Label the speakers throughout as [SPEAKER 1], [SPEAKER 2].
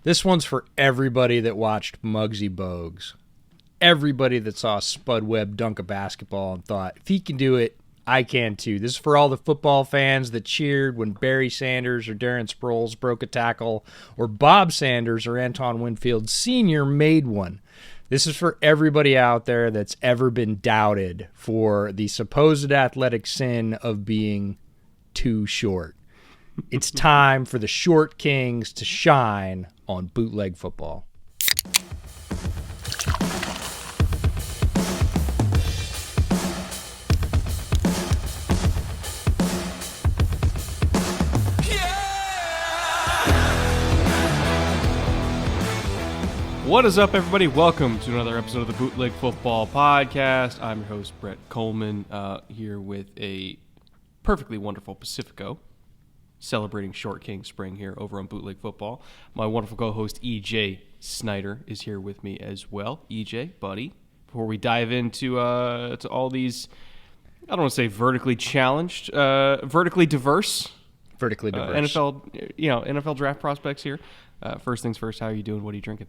[SPEAKER 1] This one's for everybody that watched Muggsy Bogues. Everybody that saw Spud Webb dunk a basketball and thought, if he can do it, I can too. This is for all the football fans that cheered when Barry Sanders or Darren Sproles broke a tackle, or Bob Sanders or Anton Winfield Sr. made one. This is for everybody out there that's ever been doubted for the supposed athletic sin of being too short. It's time for the short kings to shine on bootleg football.
[SPEAKER 2] What is up, everybody? Welcome to another episode of the Bootleg Football Podcast. I'm your host, Brett Coleman, here with a perfectly wonderful Pacifico, celebrating Short King Spring here over on Bootleg Football. My wonderful co-host, EJ Snyder, is here with me as well. EJ, buddy, before we dive into to all these, I don't want to say vertically challenged, vertically diverse NFL draft prospects here. First things first, how are you doing? What are you drinking?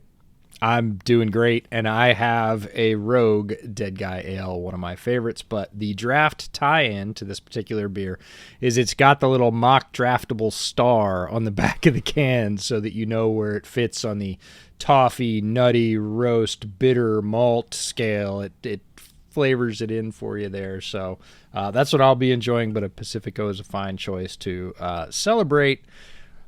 [SPEAKER 1] I'm doing great, and I have a Rogue Dead Guy Ale, one of my favorites, but the draft tie-in to this particular beer is it's got the little mock draftable star on the back of the can so that you know where it fits on the toffee, nutty, roast, bitter malt scale. It flavors it in for you there, so that's what I'll be enjoying, but a Pacifico is a fine choice to celebrate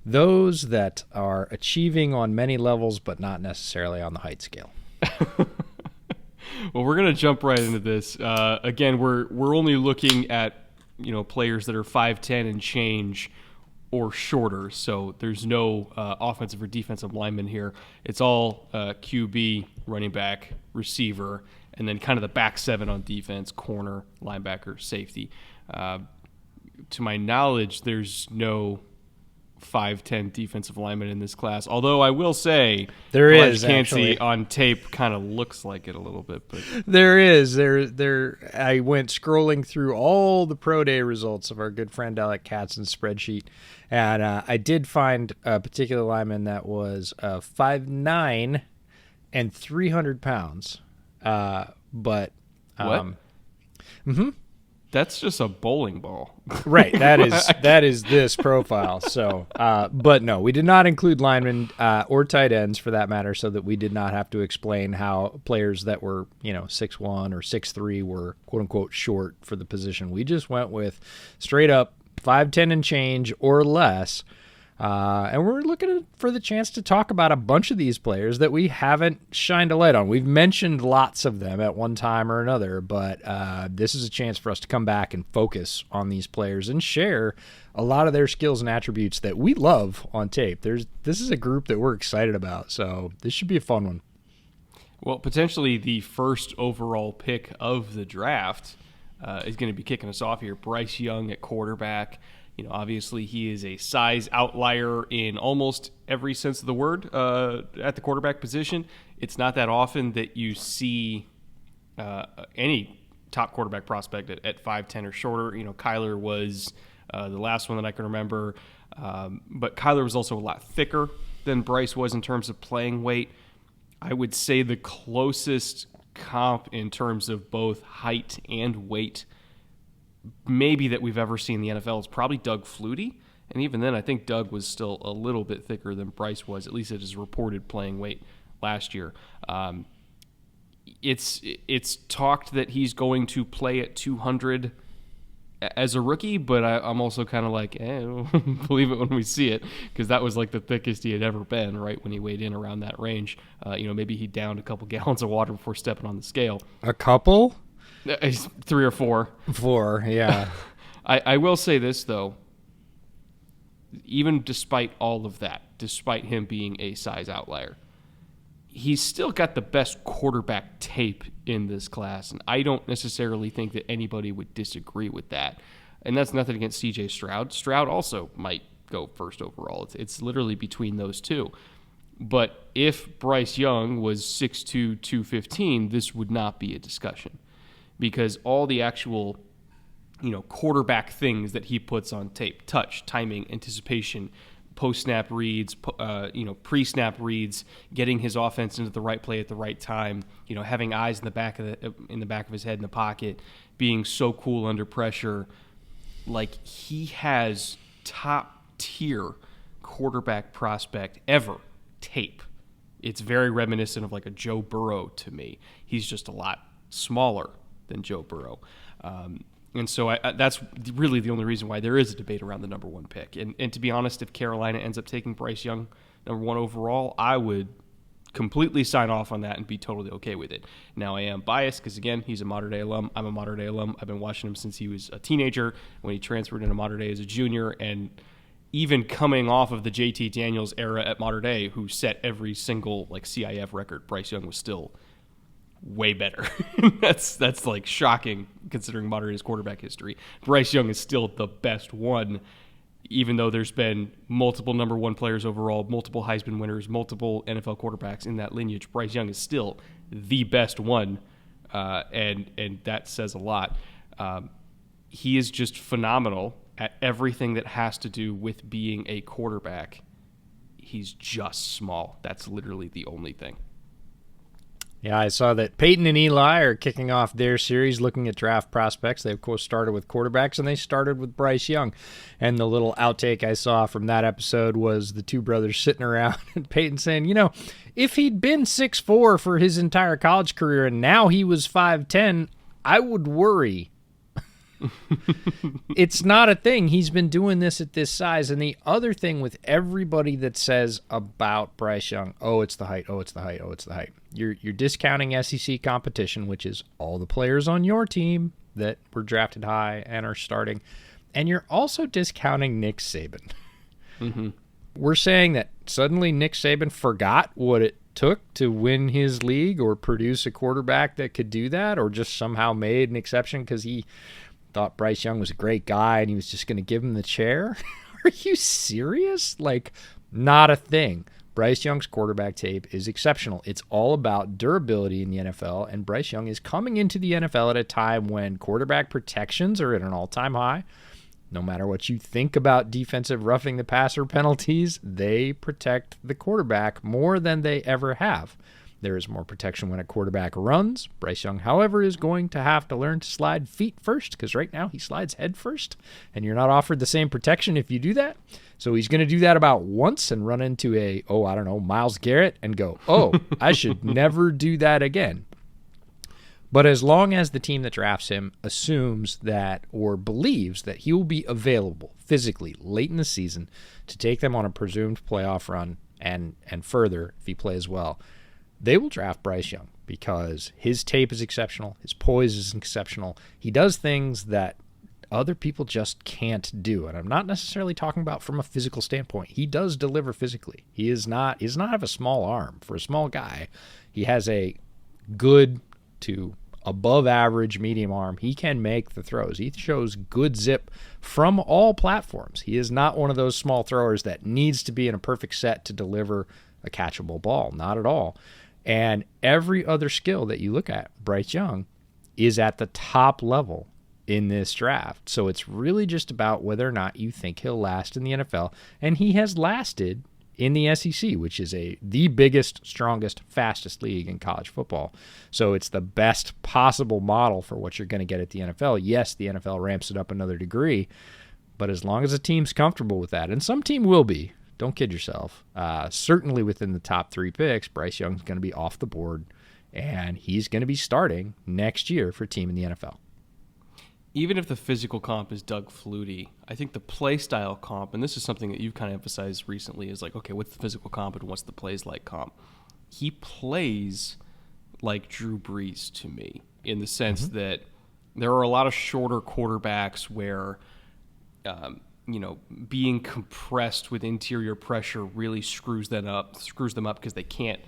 [SPEAKER 1] those that are achieving on many levels, but not necessarily on the height scale.
[SPEAKER 2] Well, we're going to jump right into this. Again, we're only looking at players that are 5'10" and change or shorter. So there's no offensive or defensive lineman here. It's all QB, running back, receiver, and then kind of the back seven on defense: corner, linebacker, safety. To my knowledge, there's no 5'10" defensive lineman in this class. Although I will say
[SPEAKER 1] there
[SPEAKER 2] Bryce
[SPEAKER 1] is
[SPEAKER 2] Yancey
[SPEAKER 1] actually
[SPEAKER 2] on tape kind of looks like it a little bit, but
[SPEAKER 1] there is. I went scrolling through all the pro day results of our good friend Alec Katz's spreadsheet, and I did find a particular lineman that was 5'9" and 300 pounds. But
[SPEAKER 2] what?
[SPEAKER 1] Mm-hmm.
[SPEAKER 2] That's just a bowling ball.
[SPEAKER 1] Right, that is this profile. So, but no, we did not include linemen or tight ends for that matter, so that we did not have to explain how players that were 6'1" or 6'3" were quote unquote short for the position. We just went with straight up 5'10" and change or less. And we're looking for the chance to talk about a bunch of these players that we haven't shined a light on. We've mentioned lots of them at one time or another, but this is a chance for us to come back and focus on these players and share a lot of their skills and attributes that we love on tape. This is a group that we're excited about, so this should be a fun one.
[SPEAKER 2] Well, potentially the first overall pick of the draft is going to be kicking us off here. Bryce Young at quarterback. Obviously he is a size outlier in almost every sense of the word at the quarterback position. It's not that often that you see any top quarterback prospect at 5'10" or shorter. Kyler was the last one that I can remember, but Kyler was also a lot thicker than Bryce was in terms of playing weight. I would say the closest comp in terms of both height and weight maybe that we've ever seen in the NFL is probably Doug Flutie. And even then, I think Doug was still a little bit thicker than Bryce was, at least at his reported playing weight last year. It's talked that he's going to play at 200 as a rookie, but I'm also kind of like, believe it when we see it, because that was like the thickest he had ever been, right, when he weighed in around that range. Maybe he downed a couple gallons of water before stepping on the scale.
[SPEAKER 1] A couple?
[SPEAKER 2] 3 or 4.
[SPEAKER 1] 4, yeah.
[SPEAKER 2] I will say this, though. Even despite all of that, despite him being a size outlier, he's still got the best quarterback tape in this class, and I don't necessarily think that anybody would disagree with that. And that's nothing against C.J. Stroud. Stroud also might go first overall. It's literally between those two. But if Bryce Young was 6'2", 215, this would not be a discussion. Because all the actual, quarterback things that he puts on tape, touch, timing, anticipation, post-snap reads, pre-snap reads, getting his offense into the right play at the right time, having eyes in the back of his head in the pocket, being so cool under pressure. Like, he has top-tier quarterback prospect ever tape. It's very reminiscent of like a Joe Burrow to me. He's just a lot smaller than Joe Burrow. And so that's really the only reason why there is a debate around the number one pick. And to be honest, if Carolina ends up taking Bryce Young number one overall, I would completely sign off on that and be totally okay with it. Now, I am biased because, again, he's a Mater Dei alum. I'm a Mater Dei alum. I've been watching him since he was a teenager, when he transferred into Mater Dei as a junior, and even coming off of the JT Daniels era at Mater Dei, who set every single like CIF record, Bryce Young was still way better. That's like shocking considering Mater Dei's quarterback history. Bryce Young is still the best one, even though there's been multiple number one players overall, multiple Heisman winners, multiple NFL quarterbacks in that lineage. Bryce Young is still the best one, and that says a lot. He is just phenomenal at everything that has to do with being a quarterback. He's just small. That's literally the only thing.
[SPEAKER 1] Yeah, I saw that Peyton and Eli are kicking off their series looking at draft prospects. They, of course, started with quarterbacks, and they started with Bryce Young. And the little outtake I saw from that episode was the two brothers sitting around and Peyton saying, if he'd been 6'4" for his entire college career and now he was 5'10", I would worry. It's not a thing. He's been doing this at this size. And the other thing with everybody that says about Bryce Young, oh, it's the height, oh, it's the height, oh, it's the height. You're discounting SEC competition, which is all the players on your team that were drafted high and are starting. And you're also discounting Nick Saban.
[SPEAKER 2] Mm-hmm.
[SPEAKER 1] We're saying that suddenly Nick Saban forgot what it took to win his league or produce a quarterback that could do that, or just somehow made an exception because he thought Bryce Young was a great guy and he was just going to give him the chair. Are you serious? Like, not a thing. Bryce Young's quarterback tape is exceptional. It's all about durability in the NFL, and Bryce Young is coming into the NFL at a time when quarterback protections are at an all-time high. No matter what you think about defensive roughing the passer penalties, they protect the quarterback more than they ever have. There is more protection when a quarterback runs. Bryce Young, however, is going to have to learn to slide feet first, because right now he slides head first, and you're not offered the same protection if you do that. So he's going to do that about once and run into Myles Garrett and go, I should never do that again. But as long as the team that drafts him assumes that or believes that he will be available physically late in the season to take them on a presumed playoff run and further if he plays well, they will draft Bryce Young because his tape is exceptional. His poise is exceptional. He does things that other people just can't do. And I'm not necessarily talking about from a physical standpoint. He does deliver physically. He does not have a small arm. For a small guy, he has a good to above average medium arm. He can make the throws. He shows good zip from all platforms. He is not one of those small throwers that needs to be in a perfect set to deliver a catchable ball. Not at all. And every other skill that you look at, Bryce Young is at the top level in this draft. So it's really just about whether or not you think he'll last in the NFL. And he has lasted in the SEC, which is the biggest, strongest, fastest league in college football. So it's the best possible model for what you're going to get at the NFL. Yes, the NFL ramps it up another degree, but as long as a team's comfortable with that, and some team will be, don't kid yourself, certainly within the top 3 picks, Bryce Young's going to be off the board, and he's going to be starting next year for a team in the NFL.
[SPEAKER 2] Even if the physical comp is Doug Flutie, I think the play style comp, and this is something that you've kind of emphasized recently, is like, okay, what's the physical comp and what's the plays like comp? He plays like Drew Brees to me, in the sense that there are a lot of shorter quarterbacks where, being compressed with interior pressure really screws them up because they can't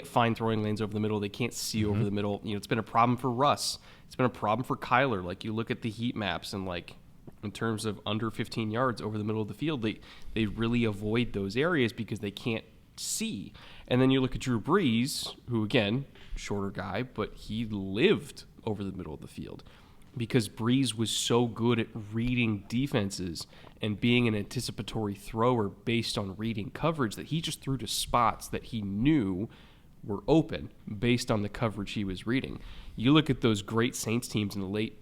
[SPEAKER 2] find throwing lanes over the middle. They can't see over the middle. It's been a problem for Russ. It's been a problem for Kyler. Like, you look at the heat maps and, like, in terms of under 15 yards over the middle of the field, they really avoid those areas because they can't see. And then you look at Drew Brees, who, again, shorter guy, but he lived over the middle of the field because Brees was so good at reading defenses and being an anticipatory thrower based on reading coverage that he just threw to spots that he knew were open based on the coverage he was reading. You look at those great Saints teams in the late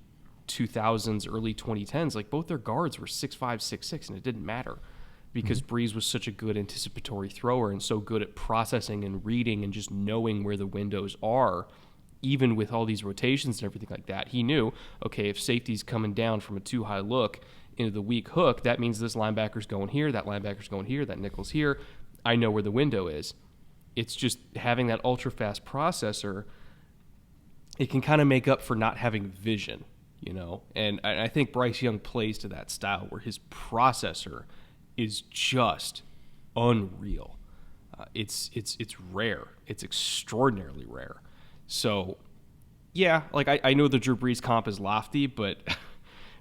[SPEAKER 2] 2000s, early 2010s, like both their guards were 6'5", 6'6", and it didn't matter because Brees was such a good anticipatory thrower and so good at processing and reading and just knowing where the windows are, even with all these rotations and everything like that. He knew, okay, if safety's coming down from a too high look into the weak hook, that means this linebacker's going here, that linebacker's going here, that nickel's here. I know where the window is. It's just having that ultra-fast processor, it can kind of make up for not having vision, you know? And I think Bryce Young plays to that style where his processor is just unreal. It's rare. It's extraordinarily rare. So, yeah, like I know the Drew Brees comp is lofty, but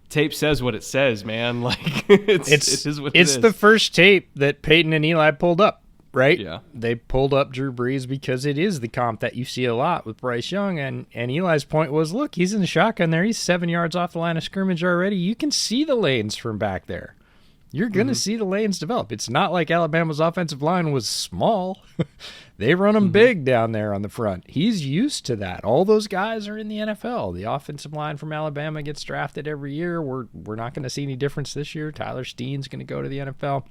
[SPEAKER 2] tape says what it says, man. Like it is what it is.
[SPEAKER 1] It's the first tape that Peyton and Eli pulled up, right?
[SPEAKER 2] Yeah.
[SPEAKER 1] They pulled up Drew Brees because it is the comp that you see a lot with Bryce Young. And Eli's point was, look, he's in the shotgun there. He's 7 yards off the line of scrimmage already. You can see the lanes from back there. You're going to see the lanes develop. It's not like Alabama's offensive line was small. They run them big down there on the front. He's used to that. All those guys are in the NFL. The offensive line from Alabama gets drafted every year. We're not going to see any difference this year. Tyler Steen's going to go to the NFL.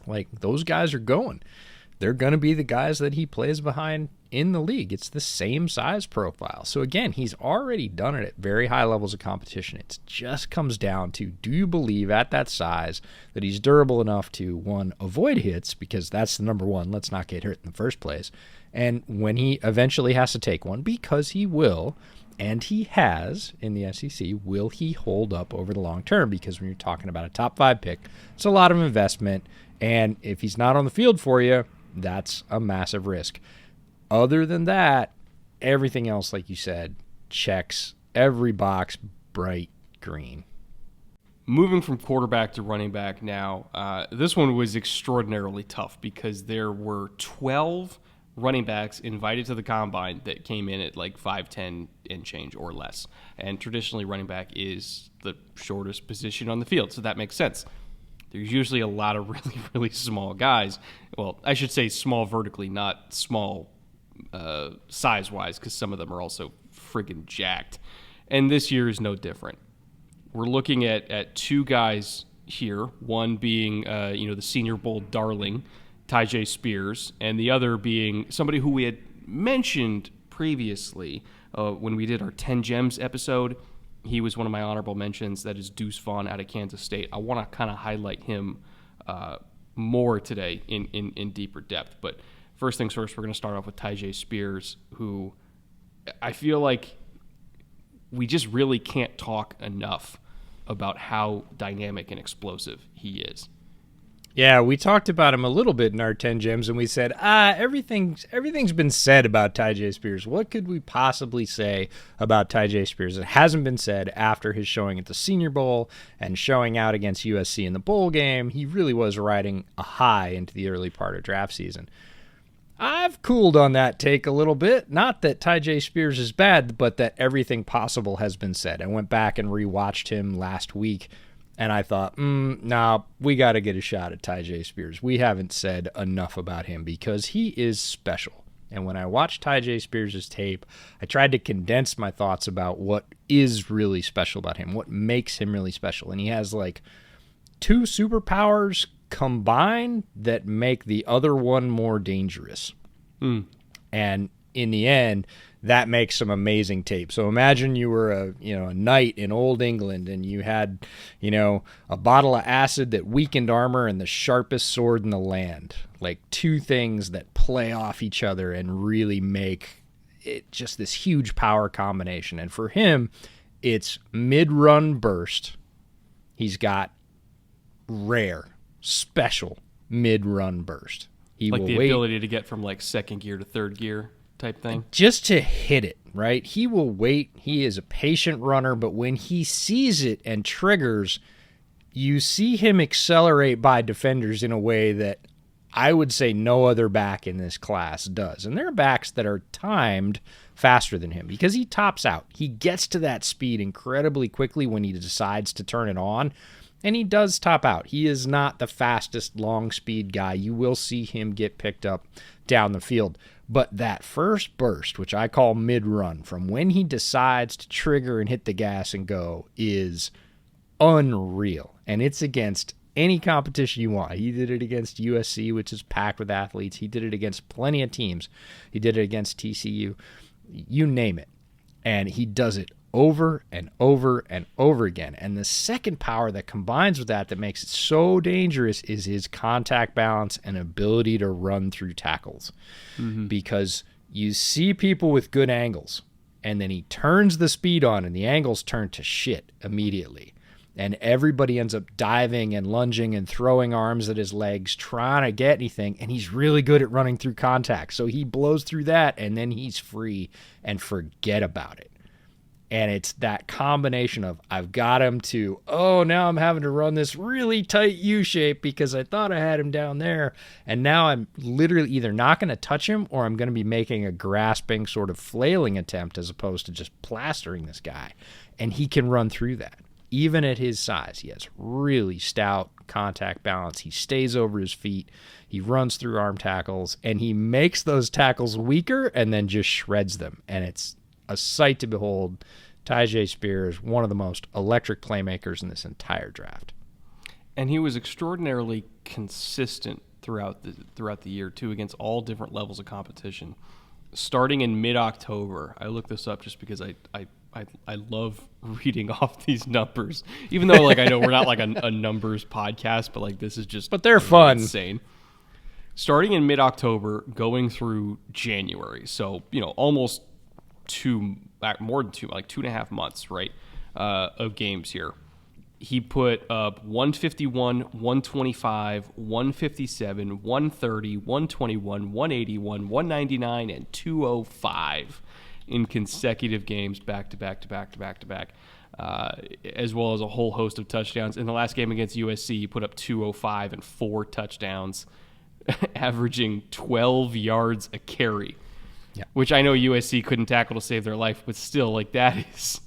[SPEAKER 1] Like, those guys are going. They're going to be the guys that he plays behind in the league. It's the same size profile. So, again, he's already done it at very high levels of competition. It just comes down to, do you believe at that size that he's durable enough to, one, avoid hits, because that's the number one, let's not get hurt in the first place, and when he eventually has to take one, because he will, and he has in the SEC, will he hold up over the long term? Because when you're talking about a top 5 pick, it's a lot of investment, and if he's not on the field for you, that's a massive risk. Other than that, everything else, like you said, checks every box bright green.
[SPEAKER 2] Moving from quarterback to running back now, this one was extraordinarily tough because there were 12 running backs invited to the combine that came in at like 5'10" and change or less. And traditionally, running back is the shortest position on the field, so that makes sense. There's usually a lot of really, really small guys. Well, I should say small vertically, not small size-wise, because some of them are also friggin' jacked. And this year is no different. We're looking at 2 guys here, one being the Senior Bowl darling, TaiJ Spears, and the other being somebody who we had mentioned previously when we did our 10 Gems episode. He was one of my honorable mentions. That is Deuce Vaughn out of Kansas State. I want to kind of highlight him more today in deeper depth. But first things first, we're going to start off with TaiJ Spears, who I feel like we just really can't talk enough about how dynamic and explosive he is.
[SPEAKER 1] Yeah, we talked about him a little bit in our 10 Gems, and we said, everything's been said about TaiJ Spears. What could we possibly say about TaiJ Spears? It hasn't been said after his showing at the Senior Bowl and showing out against USC in the bowl game. He really was riding a high into the early part of draft season. I've cooled on that take a little bit. Not that TaiJ Spears is bad, but that everything possible has been said. I went back and rewatched him last week, and I thought, we got to get a shot at TaiJ Spears. We haven't said enough about him because he is special. And when I watched TaiJ Spears' tape, I tried to condense my thoughts about what is really special about him, what makes him really special. And he has like 2 superpowers combined that make the other one more dangerous. And in the end, that makes some amazing tape. So imagine you were a knight in old England and you had, a bottle of acid that weakened armor and the sharpest sword in the land. Like 2 things that play off each other and really make it just this huge power combination. And for him, it's mid-run burst. He's got rare, special mid-run burst. He
[SPEAKER 2] like
[SPEAKER 1] will
[SPEAKER 2] the
[SPEAKER 1] wait,
[SPEAKER 2] ability to get from like second gear to third gear type thing.
[SPEAKER 1] just to hit it, right? He will wait. He is a patient runner, but when he sees it and triggers, you see him accelerate by defenders in a way that I would say no other back in this class does. And there are backs that are timed faster than him because he tops out. He gets to that speed incredibly quickly when he decides to turn it on. And he does top out. He is not the fastest long speed guy. You will see him get picked up down the field. But that first burst, which I call mid-run, from when he decides to trigger and hit the gas and go, is unreal. And it's against any competition you want. He did it against USC, which is packed with athletes. He did it against plenty of teams. He did it against TCU. You name it. And he does it over and over and over again. And the second power that combines with that makes it so dangerous is his contact balance and ability to run through tackles. Because you see people with good angles, and then he turns the speed on, and the angles turn to shit immediately. And everybody ends up diving and lunging and throwing arms at his legs, trying to get anything, and he's really good at running through contact. So he blows through that, and then he's free and forget about it. And it's that combination of, I've got him to, oh, now I'm having to run this really tight U-shape because I thought I had him down there. And now I'm literally either not going to touch him, or I'm going to be making a grasping sort of flailing attempt as opposed to just plastering this guy. And he can run through that. Even at his size, he has really stout contact balance. He stays over his feet. He runs through arm tackles, and he makes those tackles weaker and then just shreds them. And it's a sight to behold. TaiJ Spears, one of the most electric playmakers in this entire draft.
[SPEAKER 2] And he was extraordinarily consistent throughout the year, too, against all different levels of competition. Starting in mid-October, I looked this up just because I love reading off these numbers, even though like I know we're not like a numbers podcast, but like this is just
[SPEAKER 1] they're fun,
[SPEAKER 2] insane. Starting in mid-October, going through January, so almost more than 2.5 months, right, of games here. He put up 151, 125, 157, 130, 121, 181, 199, and 205 in consecutive games, back to back to back to back to back, as well as a whole host of touchdowns. In the last game against USC, he put up 205 and 4 touchdowns, averaging 12 yards a carry. Yeah. Which I know USC couldn't tackle to save their life, but still, like that's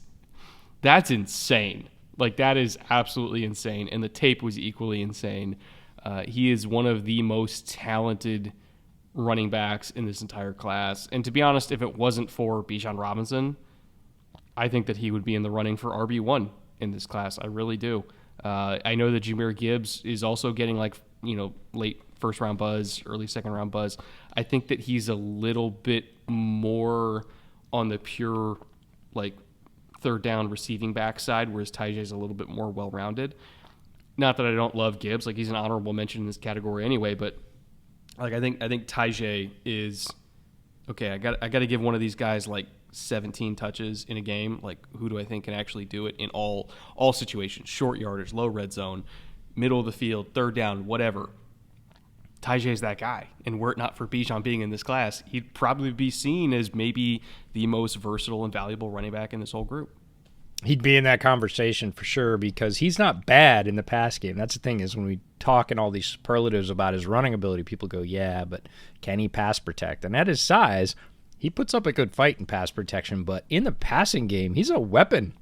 [SPEAKER 2] insane. Like that is absolutely insane, and the tape was equally insane. He is one of the most talented running backs in this entire class, and to be honest, if it wasn't for Bijan Robinson, I think that he would be in the running for RB1 in this class. I really do. I know that Jahmyr Gibbs is also getting late first round buzz, early second round buzz. I think that he's a little bit more on the pure third down receiving back side, whereas TaiJ is a little bit more well rounded. Not that I don't love Gibbs, he's an honorable mention in this category anyway, but I think TaiJ is okay. I got to give one of these guys 17 touches in a game. Who do I think can actually do it in all situations? Short yardage, low red zone, middle of the field, third down, whatever. TaiJ's that guy, and were it not for Bijan being in this class, he'd probably be seen as maybe the most versatile and valuable running back in this whole group.
[SPEAKER 1] He'd be in that conversation for sure because he's not bad in the pass game. That's the thing is when we talk in all these superlatives about his running ability, people go, yeah, but can he pass protect? And at his size, he puts up a good fight in pass protection, but in the passing game, he's a weapon.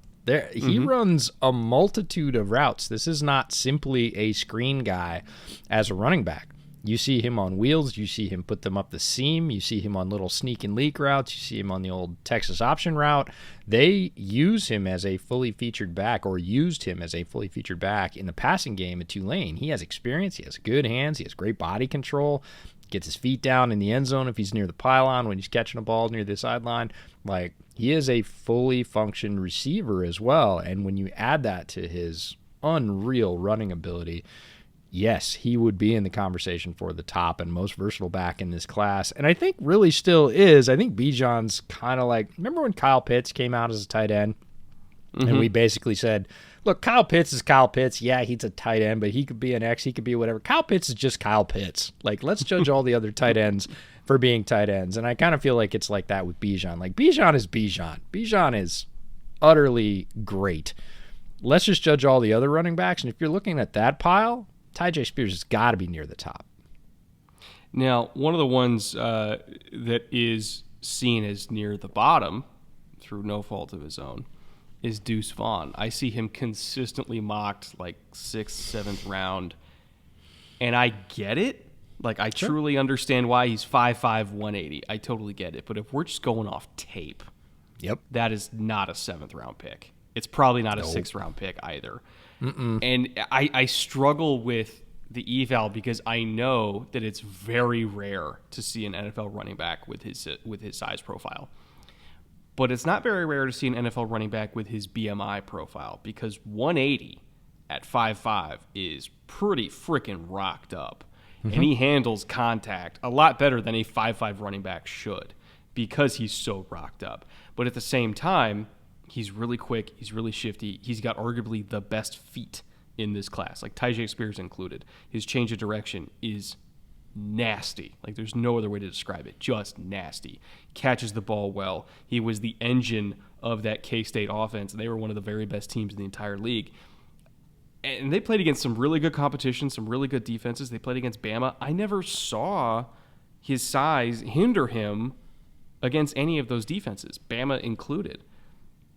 [SPEAKER 1] He runs a multitude of routes. This is not simply a screen guy as a running back. You see him on wheels. You see him put them up the seam. You see him on little sneak and leak routes. You see him on the old Texas option route. They use him as a fully featured back, or used him as a fully featured back in the passing game at Tulane. He has experience. He has good hands. He has great body control. Gets his feet down in the end zone if he's near the pylon, when he's catching a ball near the sideline. He is a fully functioned receiver as well. And when you add that to his unreal running ability, yes, he would be in the conversation for the top and most versatile back in this class. And I think really still is. I think Bijan's kind of remember when Kyle Pitts came out as a tight end? And we basically said, look, Kyle Pitts is Kyle Pitts. Yeah, he's a tight end, but he could be an X. He could be whatever. Kyle Pitts is just Kyle Pitts. Let's judge all the other tight ends for being tight ends. And I kind of feel like it's like that with Bijan. Bijan is Bijan. Bijan is utterly great. Let's just judge all the other running backs. And if you're looking at that pile, TaiJ Spears has got to be near the top.
[SPEAKER 2] Now, one of the ones that is seen as near the bottom, through no fault of his own, is Deuce Vaughn. I see him consistently mocked like 6th, 7th round, and I get it. Like, I truly understand why he's 5'5", 180. I totally get it. But if we're just going off tape, that is not a 7th round pick. It's probably not a 6th round pick either. And I struggle with the eval because I know that it's very rare to see an NFL running back with his size profile. But it's not very rare to see an NFL running back with his BMI profile, because 180 at 5'5" is pretty freaking rocked up. And he handles contact a lot better than a 5'5" running back should, because he's so rocked up. But at the same time, he's really quick. He's really shifty. He's got arguably the best feet in this class, like TaiJ Spears included. His change of direction is nasty. Like, there's no other way to describe it. Just nasty. Catches the ball well. He was the engine of that K-State offense. They were one of the very best teams in the entire league. And they played against some really good competition, some really good defenses. They played against Bama. I never saw his size hinder him against any of those defenses, Bama included.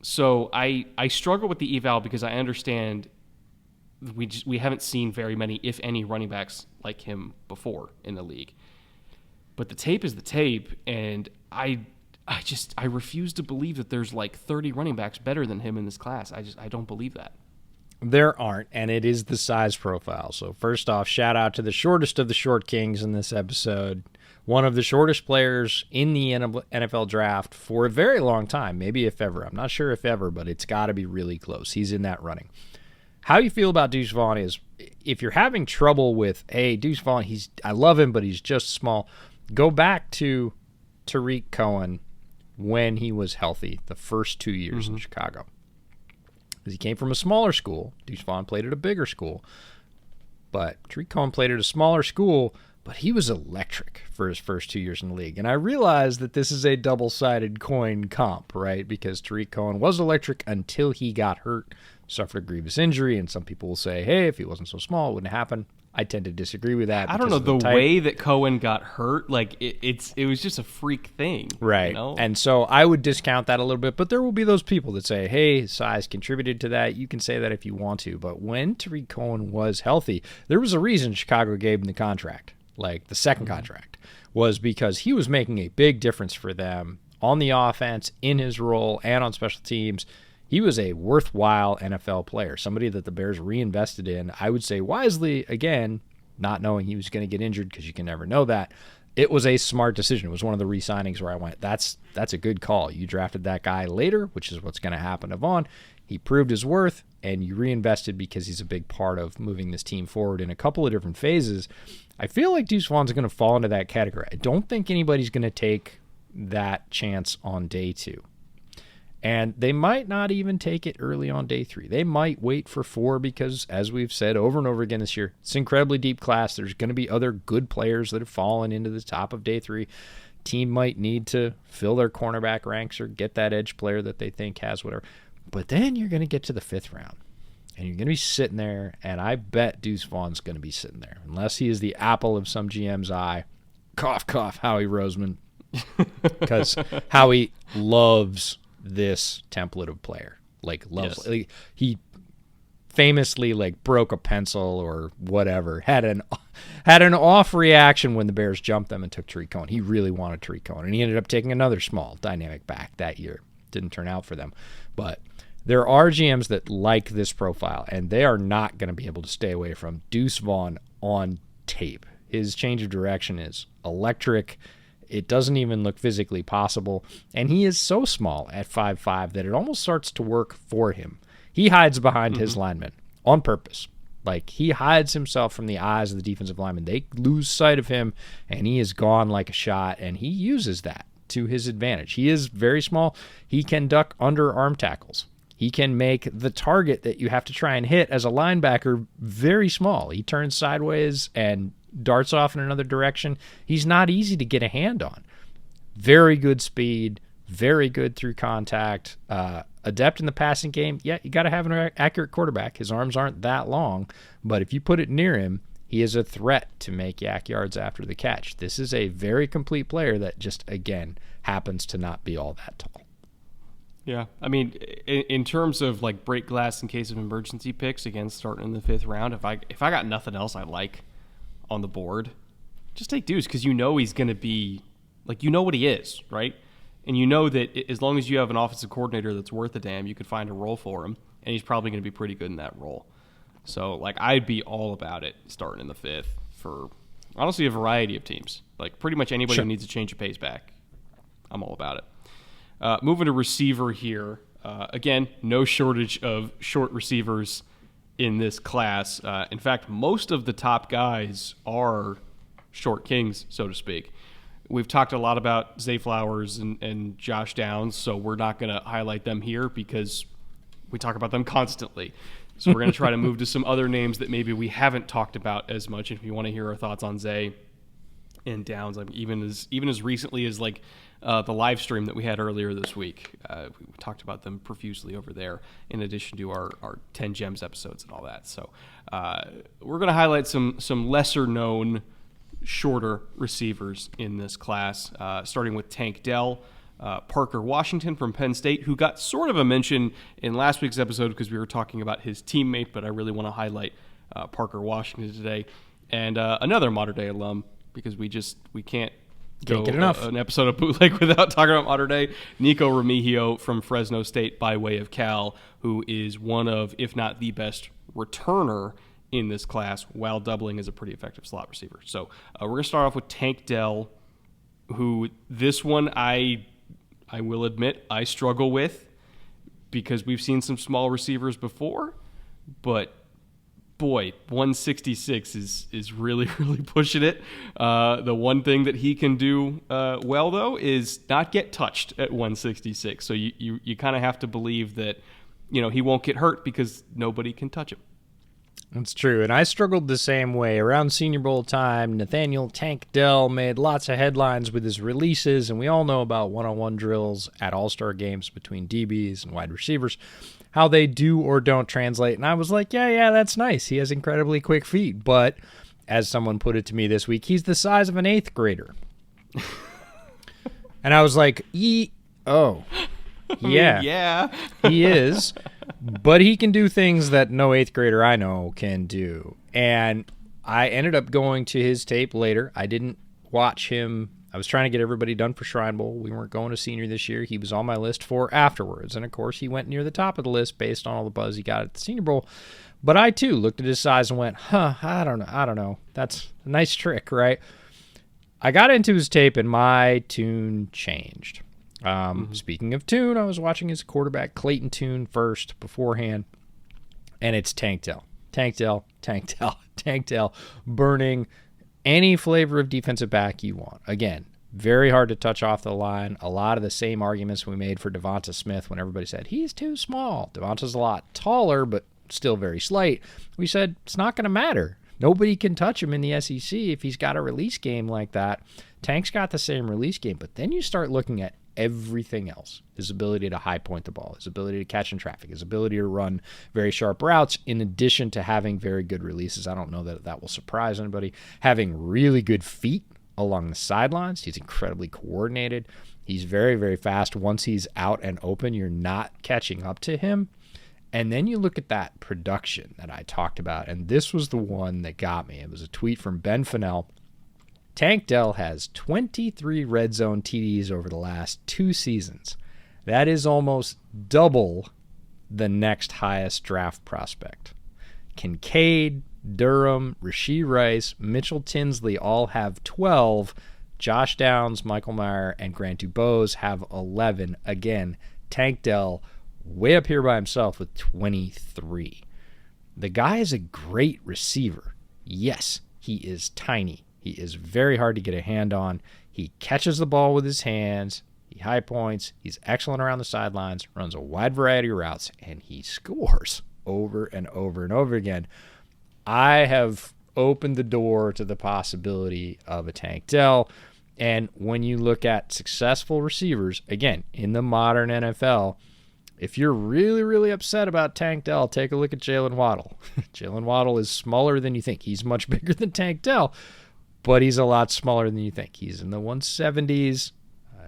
[SPEAKER 2] So I struggle with the eval because I understand we haven't seen very many, if any, running backs like him before in the league. But the tape is the tape, and I refuse to believe that there's like 30 running backs better than him in this class. I don't believe that.
[SPEAKER 1] There aren't, and it is the size profile. So first off, shout out to the shortest of the short kings in this episode. One of the shortest players in the NFL draft for a very long time, maybe if ever. I'm not sure if ever, but it's got to be really close. He's in that running. How you feel about Deuce Vaughn is, if you're having trouble with, hey, Deuce Vaughn, I love him, but he's just small, go back to Tariq Cohen when he was healthy the first 2 years in Chicago. Because he came from a smaller school. Deuce Vaughn played at a bigger school. But Tariq Cohen played at a smaller school, but he was electric for his first 2 years in the league. And I realize that this is a double-sided coin comp, right? Because Tariq Cohen was electric until he got hurt, suffered a grievous injury, and some people will say, hey, if he wasn't so small, it wouldn't happen. I tend to disagree with that.
[SPEAKER 2] I don't know, the way that Cohen got hurt, like it was just a freak thing.
[SPEAKER 1] Right.
[SPEAKER 2] You know?
[SPEAKER 1] And so I would discount that a little bit, but there will be those people that say, hey, size contributed to that. You can say that if you want to. But when Tariq Cohen was healthy, there was a reason Chicago gave him the contract, like the second contract, was because he was making a big difference for them on the offense, in his role, and on special teams. He was a worthwhile NFL player, somebody that the Bears reinvested in, I would say wisely, again, not knowing he was going to get injured, because you can never know that. It was a smart decision. It was one of the re-signings where I went, that's a good call. You drafted that guy later, which is what's going to happen to Vaughn. He proved his worth, and you reinvested because he's a big part of moving this team forward in a couple of different phases. I feel like Deuce Vaughn's going to fall into that category. I don't think anybody's going to take that chance on day 2. And they might not even take it early on day 3. They might wait for 4 because, as we've said over and over again this year, it's an incredibly deep class. There's going to be other good players that have fallen into the top of day 3. Team might need to fill their cornerback ranks or get that edge player that they think has whatever. But then you're going to get to the 5th round, and you're going to be sitting there, and I bet Deuce Vaughn's going to be sitting there, unless he is the apple of some GM's eye. Cough, cough, Howie Roseman. Because Howie loves this template of player, like he famously broke a pencil or whatever, had an off reaction when the Bears jumped them and took Tariq Cohen. He really wanted Tariq Cohen, and he ended up taking another small dynamic back that year. Didn't turn out for them, but there are GMs that like this profile, and they are not going to be able to stay away from Deuce Vaughn on tape. His change of direction is electric. It doesn't even look physically possible. And he is so small at 5'5" that it almost starts to work for him. He hides behind his linemen on purpose. Like, he hides himself from the eyes of the defensive linemen. They lose sight of him, and he is gone like a shot, and he uses that to his advantage. He is very small. He can duck under arm tackles. He can make the target that you have to try and hit as a linebacker very small. He turns sideways and darts off in another direction. He's not easy to get a hand on. Very good speed, very good through contact, adept in the passing game. Yeah, you got to have an accurate quarterback. His arms aren't that long, but if you put it near him, he is a threat to make yak yards after the catch. This is a very complete player that just, again, happens to not be all that tall.
[SPEAKER 2] Yeah, I mean, in terms of like break glass in case of emergency picks, again, starting in the 5th round, if I got nothing else I like on the board, just take Deuce, because you know he's going to be, like, you know what he is, right? And you know that as long as you have an offensive coordinator that's worth a damn, you could find a role for him, and he's probably going to be pretty good in that role. So, like, I'd be all about it starting in the 5th for, honestly, a variety of teams. Like, pretty much anybody who needs a change of pace back, I'm all about it. Moving to receiver here. Again, no shortage of short receivers in this class. In fact, most of the top guys are short kings, so to speak. We've talked a lot about Zay Flowers and Josh Downs, so we're not going to highlight them here because we talk about them constantly. So we're going to try to move to some other names that maybe we haven't talked about as much. If you want to hear our thoughts on Zay and Downs, even as recently as like the live stream that we had earlier this week, we talked about them profusely over there, in addition to our 10 Gems episodes and all that. So we're going to highlight some lesser known, shorter receivers in this class, starting with Tank Dell. Parker Washington from Penn State, who got sort of a mention in last week's episode because we were talking about his teammate, but I really want to highlight Parker Washington today. And another modern day alum, because we can't get enough an episode of Bootleg without talking about modern day. Nico Remigio from Fresno State by way of Cal, who is one of, if not the best returner in this class, while doubling as a pretty effective slot receiver. So we're going to start off with Tank Dell, who this one I will admit I struggle with, because we've seen some small receivers before, but boy, 166 is really, really pushing it. The one thing that he can do well, though, is not get touched at 166. So you kind of have to believe that, he won't get hurt because nobody can touch him.
[SPEAKER 1] That's true, and I struggled the same way. Around Senior Bowl time, Nathaniel Tank Dell made lots of headlines with his releases, and we all know about one-on-one drills at all-star games between DBs and wide receivers, how they do or don't translate. And I was like, yeah, that's nice. He has incredibly quick feet, but as someone put it to me this week, he's the size of an 8th grader. And I was like, yeah, he is, but he can do things that no 8th grader I know can do. And I ended up going to his tape later. I didn't watch him. I was trying to get everybody done for Shrine Bowl. We weren't going to senior this year. He was on my list for afterwards. And, of course, he went near the top of the list based on all the buzz he got at the Senior Bowl. But I, too, looked at his size and went, I don't know. That's a nice trick, right? I got into his tape and my tune changed. Speaking of tune, I was watching his quarterback Clayton Tune first beforehand, and it's Tank Dell. Tank Dell, burning any flavor of defensive back you want. Again, very hard to touch off the line. A lot of the same arguments we made for Devonta Smith when everybody said, he's too small. Devonta's a lot taller, but still very slight. We said, it's not going to matter. Nobody can touch him in the SEC if he's got a release game like that. Tank's got the same release game, but then you start looking at everything else. His ability to high point the ball, his ability to catch in traffic, his ability to run very sharp routes, in addition to having very good releases. I don't know that will surprise anybody. Having really good feet along the sidelines. He's incredibly coordinated. He's very, very fast. Once he's out and open, you're not catching up to him. And then you look at that production that I talked about, and this was the one that got me. It was a tweet from Ben Fennell. Tank Dell has 23 red zone TDs over the last 2 seasons. That is almost double the next highest draft prospect. Kincaid, Durham, Rashee Rice, Mitchell Tinsley all have 12. Josh Downs, Michael Mayer, and Grant Dubose have 11. Again, Tank Dell way up here by himself with 23. The guy is a great receiver. Yes, he is tiny. He is very hard to get a hand on. He catches the ball with his hands. He high points. He's excellent around the sidelines, runs a wide variety of routes, and he scores over and over and over again. I have opened the door to the possibility of a Tank Dell. And when you look at successful receivers, again, in the modern NFL, if you're really, really upset about Tank Dell, take a look at Jalen Waddle. Jalen Waddle is smaller than you think. He's much bigger than Tank Dell, but he's a lot smaller than you think. He's in the 170s.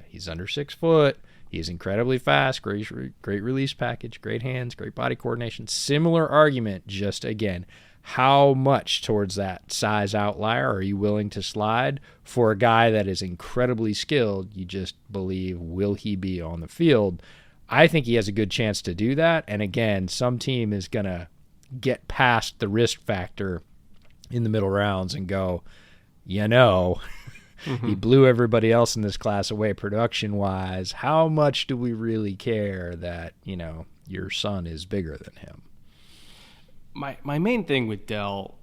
[SPEAKER 1] He's under 6 foot. He's incredibly fast, great release package, great hands, great body coordination. Similar argument, just again, how much towards that size outlier are you willing to slide for a guy that is incredibly skilled? You just believe, will he be on the field? I think he has a good chance to do that. And again, some team is going to get past the risk factor in the middle rounds and go, he blew everybody else in this class away production-wise. How much do we really care that, your son is bigger than him?
[SPEAKER 2] My main thing with Dell,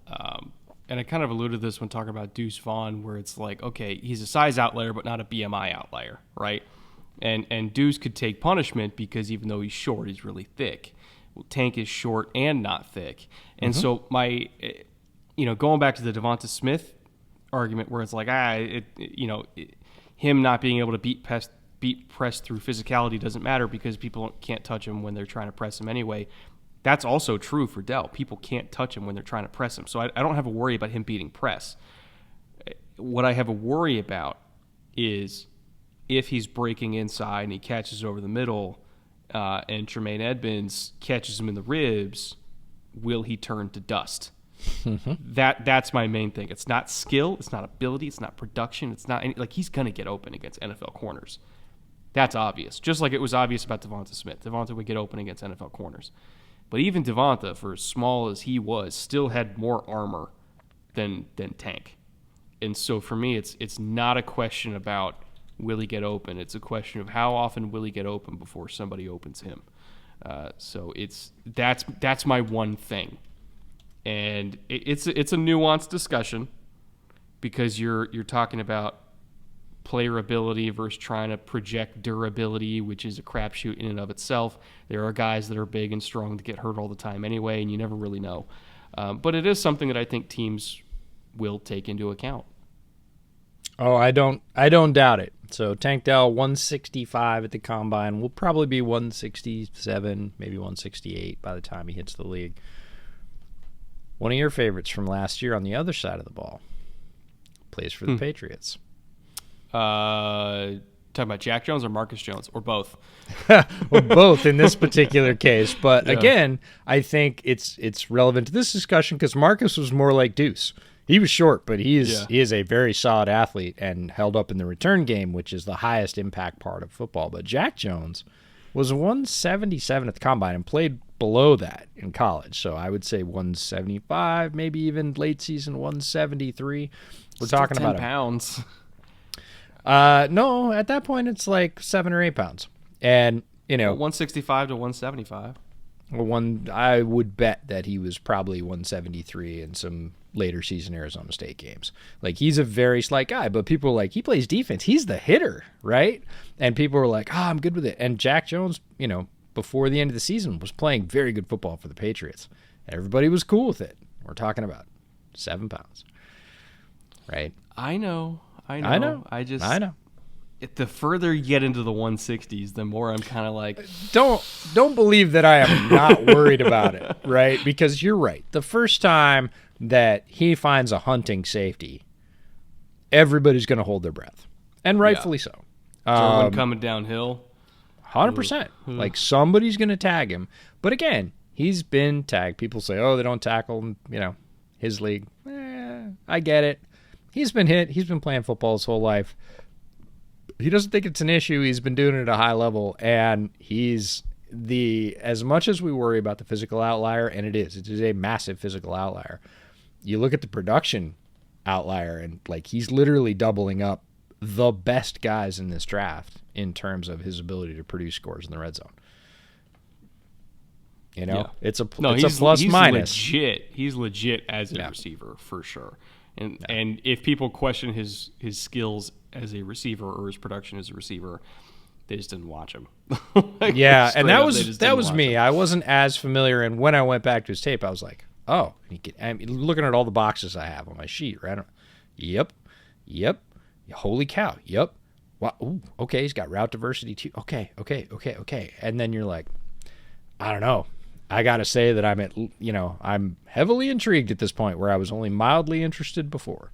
[SPEAKER 2] and I kind of alluded to this when talking about Deuce Vaughn, where it's like, okay, he's a size outlier but not a BMI outlier, right? And Deuce could take punishment because even though he's short, he's really thick. Well, Tank is short and not thick. And so going back to the Devonta Smith argument where it's like, him not being able to beat press through physicality doesn't matter because people can't touch him when they're trying to press him anyway. That's also true for Dell. People can't touch him when they're trying to press him. So I don't have a worry about him beating press. What I have a worry about is if he's breaking inside and he catches over the middle and Tremaine Edmonds catches him in the ribs, will he turn to dust? That's my main thing. It's not skill. It's not ability. It's not production. It's not he's going to get open against NFL corners. That's obvious. Just like it was obvious about Devonta Smith. Devonta would get open against NFL corners. But even Devonta, for as small as he was, still had more armor than Tank. And so for me, it's not a question about will he get open. It's a question of how often will he get open before somebody opens him. So that's my one thing. And it's a nuanced discussion because you're talking about player ability versus trying to project durability, which is a crapshoot in and of itself. There are guys that are big and strong that get hurt all the time anyway, and you never really know. But it is something that I think teams will take into account.
[SPEAKER 1] Oh, I don't doubt it. So Tank Dell 165 at the combine, will probably be 167, maybe 168 by the time he hits the league. One of your favorites from last year on the other side of the ball plays for the Patriots.
[SPEAKER 2] Talking about Jack Jones or Marcus Jones or both?
[SPEAKER 1] Well, both in this particular case. But again, I think it's relevant to this discussion because Marcus was more like Deuce. He was short, but he is a very solid athlete and held up in the return game, which is the highest impact part of football. But Jack Jones was 177 at the combine and played below that in college. So I would say 175, maybe even late season 173. We're
[SPEAKER 2] Still
[SPEAKER 1] talking
[SPEAKER 2] 10
[SPEAKER 1] about
[SPEAKER 2] pounds.
[SPEAKER 1] No, at that point it's like 7 or 8 pounds. And,
[SPEAKER 2] 165 to 175.
[SPEAKER 1] I would bet that he was probably 173 in some later season Arizona State games. Like, he's a very slight guy, but people are like, he plays defense. He's the hitter, right? And people were like, I'm good with it. And Jack Jones, before the end of the season was playing very good football for the Patriots. Everybody was cool with it. We're talking about 7 pounds, right?
[SPEAKER 2] I know.
[SPEAKER 1] I know.
[SPEAKER 2] The further you get into the 160s, the more I'm kind of like,
[SPEAKER 1] don't believe that I am not worried about it, right? Because you're right. The first time that he finds a hunting safety, everybody's going to hold their breath, and rightfully so.
[SPEAKER 2] Everyone coming downhill,
[SPEAKER 1] 100%. Like, somebody's going to tag him. But again, he's been tagged. People say, they don't tackle him, his league. I get it. He's been hit. He's been playing football his whole life. He doesn't think it's an issue. He's been doing it at a high level, and he's as much as we worry about the physical outlier, and it is a massive physical outlier. You look at the production outlier, and he's literally doubling up the best guys in this draft in terms of his ability to produce scores in the red zone. It's a plus minus.
[SPEAKER 2] He's legit as a receiver for sure. And if people question his skills as a receiver or his production as a receiver, they just didn't watch him.
[SPEAKER 1] And that was me. I wasn't as familiar, and when I went back to his tape, I was like, I'm looking at all the boxes I have on my sheet, right? Yep. Holy cow. Yep. Wow. Ooh, okay, he's got route diversity too. Okay. And then you're like, I don't know. I got to say that I'm heavily intrigued at this point where I was only mildly interested before.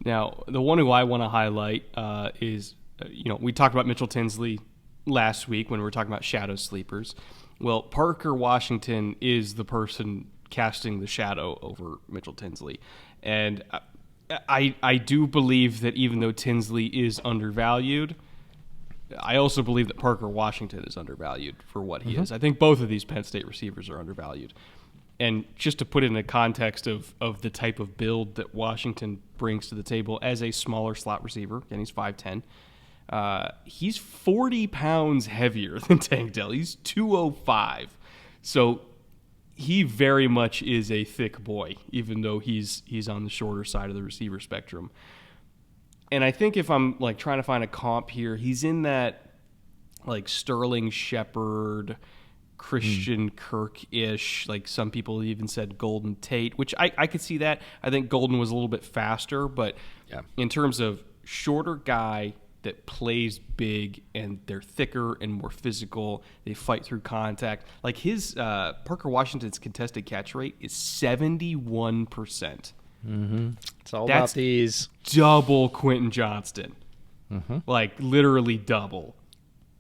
[SPEAKER 2] Now, the one who I want to highlight is we talked about Mitchell Tinsley last week when we were talking about shadow sleepers. Well, Parker Washington is the person casting the shadow over Mitchell Tinsley. And I do believe that even though Tinsley is undervalued, I also believe that Parker Washington is undervalued for what he is. I think both of these Penn State receivers are undervalued. And just to put it in the context of the type of build that Washington brings to the table as a smaller slot receiver, and he's 5'10", he's 40 pounds heavier than Tank Dell. He's 205. So he very much is a thick boy, even though he's on the shorter side of the receiver spectrum. And I think if I'm like trying to find a comp here, he's in that like Sterling Shepard, Christian Kirk-ish. Like some people even said Golden Tate, which I could see that. I think Golden was a little bit faster, but in terms of shorter guy that plays big and they're thicker and more physical, they fight through contact. Like his Parker Washington's contested catch rate is 71%.
[SPEAKER 1] It's all about these.
[SPEAKER 2] Double Quentin Johnston. Like literally double.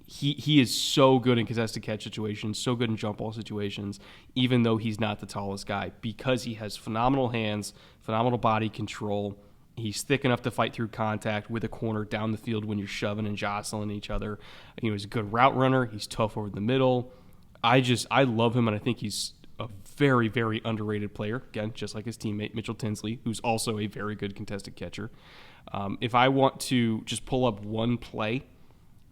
[SPEAKER 2] He is so good in contested catch situations, so good in jump ball situations, even though he's not the tallest guy, because he has phenomenal hands, phenomenal body control. He's thick enough to fight through contact with a corner down the field when you're shoving and jostling each other. He's a good route runner. He's tough over the middle. I love him, and I think he's a very, very underrated player. Again, just like his teammate Mitchell Tinsley, who's also a very good contested catcher. If I want to just pull up one play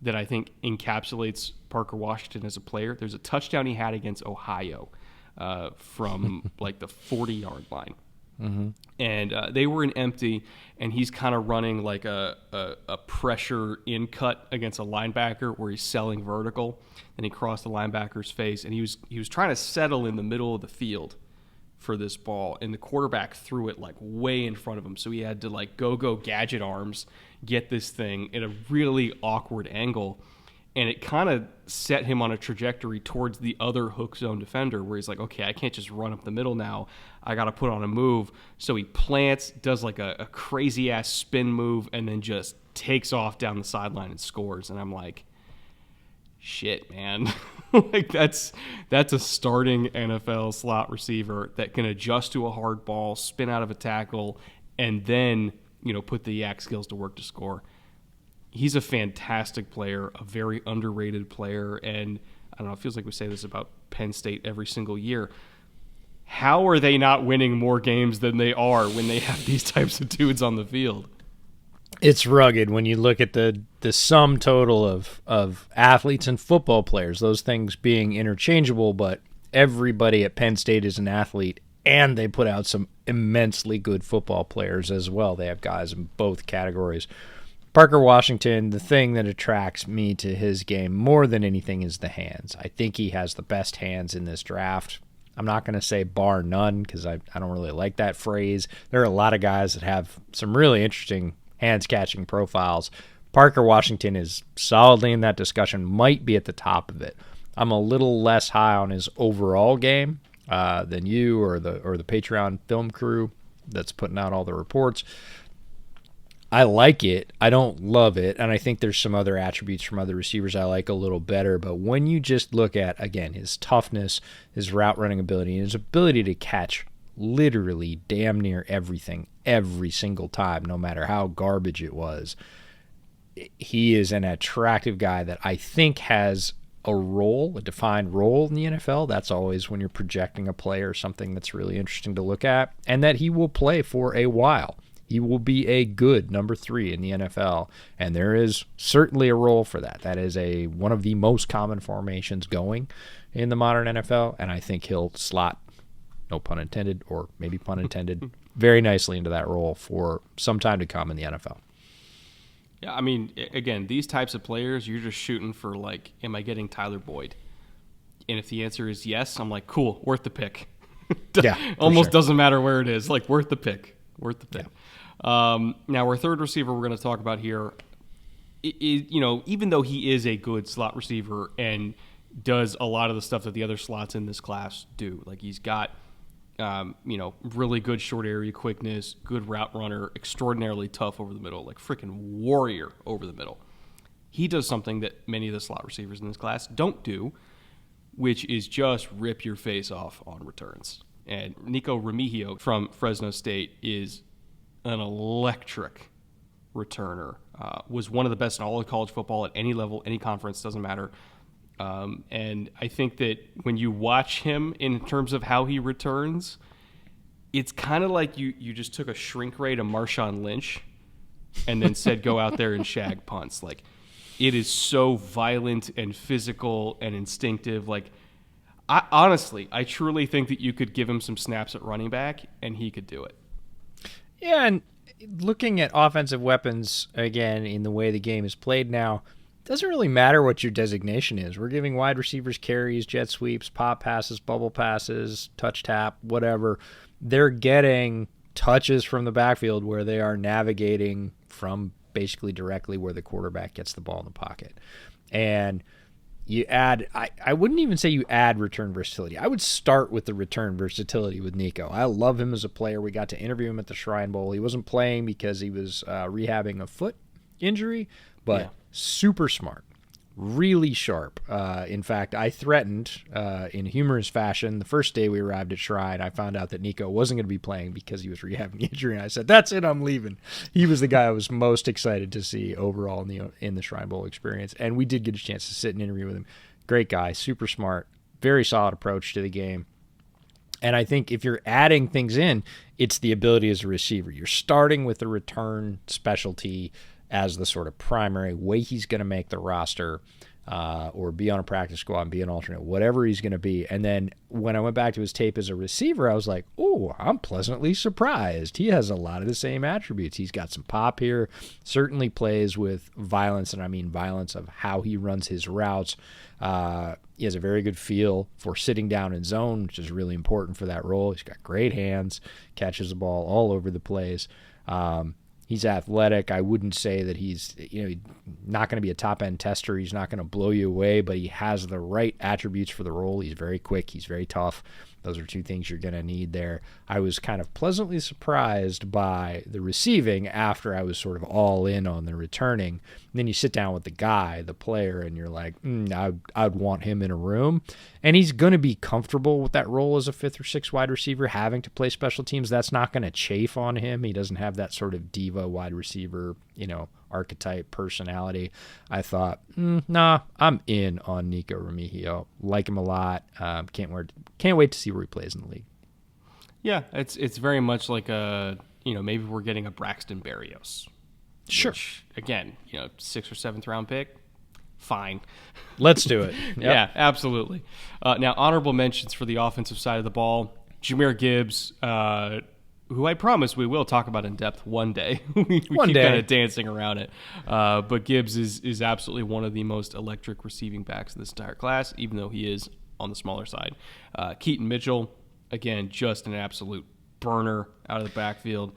[SPEAKER 2] that I think encapsulates Parker Washington as a player, there's a touchdown he had against Ohio from like the 40-yard line. And they were in empty, and he's kind of running like a pressure in cut against a linebacker where he's selling vertical, and he crossed the linebacker's face, and he was trying to settle in the middle of the field for this ball, and the quarterback threw it like way in front of him, so he had to like go gadget arms, get this thing at a really awkward angle. And it kind of set him on a trajectory towards the other hook zone defender where he's like, okay, I can't just run up the middle now. I got to put on a move. So he plants, does like a crazy-ass spin move, and then just takes off down the sideline and scores. And I'm like, shit, man. Like that's a starting NFL slot receiver that can adjust to a hard ball, spin out of a tackle, and then, put the yak skills to work to score. He's a fantastic player, a very underrated player, and I don't know, it feels like we say this about Penn State every single year. How are they not winning more games than they are when they have these types of dudes on the field?
[SPEAKER 1] It's rugged when you look at the sum total of athletes and football players, those things being interchangeable, but everybody at Penn State is an athlete, and they put out some immensely good football players as well. They have guys in both categories. Parker Washington, the thing that attracts me to his game more than anything is the hands. I think he has the best hands in this draft. I'm not going to say bar none because I don't really like that phrase. There are a lot of guys that have some really interesting hands-catching profiles. Parker Washington is solidly in that discussion, might be at the top of it. I'm a little less high on his overall game than you or the Patreon film crew that's putting out all the reports. I like it. I don't love it. And I think there's some other attributes from other receivers I like a little better. But when you just look at, again, his toughness, his route running ability, and his ability to catch literally damn near everything every single time, no matter how garbage it was, he is an attractive guy that I think has a defined role in the NFL. That's always when you're projecting a player, something that's really interesting to look at, and that he will play for a while. He will be a good number 3 in the NFL, and there is certainly a role for that. That is one of the most common formations going in the modern NFL, and I think he'll slot, no pun intended, or maybe pun intended, very nicely into that role for some time to come in the NFL.
[SPEAKER 2] Yeah, I mean, again, these types of players, you're just shooting for, like, am I getting Tyler Boyd? And if the answer is yes, I'm like, cool, worth the pick.
[SPEAKER 1] Yeah,
[SPEAKER 2] almost doesn't matter where it is. Like, worth the pick. Worth the pick. Yeah. Now, our third receiver we're going to talk about here, even though he is a good slot receiver and does a lot of the stuff that the other slots in this class do, like he's got, really good short area quickness, good route runner, extraordinarily tough over the middle, like freaking warrior over the middle. he does something that many of the slot receivers in this class don't do, which is just rip your face off on returns. And Nico Remigio from Fresno State is an electric returner. Was one of the best in all of college football at any level, any conference, doesn't matter. And I think that when you watch him in terms of how he returns, it's kind of like you just took a shrink ray to Marshawn Lynch and then said go out there and shag punts. Like, it is so violent and physical and instinctive. Like, I truly think that you could give him some snaps at running back and he could do it.
[SPEAKER 1] Yeah, and looking at offensive weapons, again, in the way the game is played now, it doesn't really matter what your designation is. We're giving wide receivers carries, jet sweeps, pop passes, bubble passes, touch tap, whatever. They're getting touches from the backfield where they are navigating from basically directly where the quarterback gets the ball in the pocket. And you add, I wouldn't even say you add return versatility. I would start with the return versatility with Nico. I love him as a player. We got to interview him at the Shrine Bowl. He wasn't playing because he was rehabbing a foot injury, but super smart, really sharp. In fact, I threatened in humorous fashion the first day we arrived at Shrine. I found out that Nico wasn't going to be playing because he was rehabbing the injury, and I said, "That's it, I'm leaving." He was the guy I was most excited to see overall in the Shrine Bowl experience, and we did get a chance to sit and interview with him. Great guy, super smart, very solid approach to the game. And I think if you're adding things in, it's the ability as a receiver. You're starting with the return specialty as the sort of primary way he's going to make the roster, or be on a practice squad and be an alternate, whatever he's going to be. And then when I went back to his tape as a receiver, I was like, oh, I'm pleasantly surprised. He has a lot of the same attributes. He's got some pop here, certainly plays with violence, and I mean violence of how he runs his routes. He has a very good feel for sitting down in zone, which is really important for that role. He's got great hands, catches the ball all over the place. He's athletic. I wouldn't say that he's not going to be a top-end tester. He's not going to blow you away, but he has the right attributes for the role. He's very quick. He's very tough. Those are two things you're going to need there. I was kind of pleasantly surprised by the receiving after I was sort of all in on the returning. And then you sit down with the guy, the player, and you're like, I'd want him in a room. And he's going to be comfortable with that role as a fifth or sixth wide receiver, having to play special teams. That's not going to chafe on him. He doesn't have that sort of diva wide receiver, archetype personality. I thought, I'm in on Nico Remigio. Like him a lot. Can't wait to see where he plays in the league.
[SPEAKER 2] Yeah, it's very much like maybe we're getting a Braxton Berrios.
[SPEAKER 1] Sure.
[SPEAKER 2] Which, again, 6th or 7th round pick. Fine.
[SPEAKER 1] Let's do it. Yep.
[SPEAKER 2] Yeah, absolutely. Now, honorable mentions for the offensive side of the ball. Jahmyr Gibbs, who I promise we will talk about in depth one day. we keep kind of dancing around it. But Gibbs is absolutely one of the most electric receiving backs in this entire class, even though he is on the smaller side. Keaton Mitchell, again, just an absolute burner out of the backfield.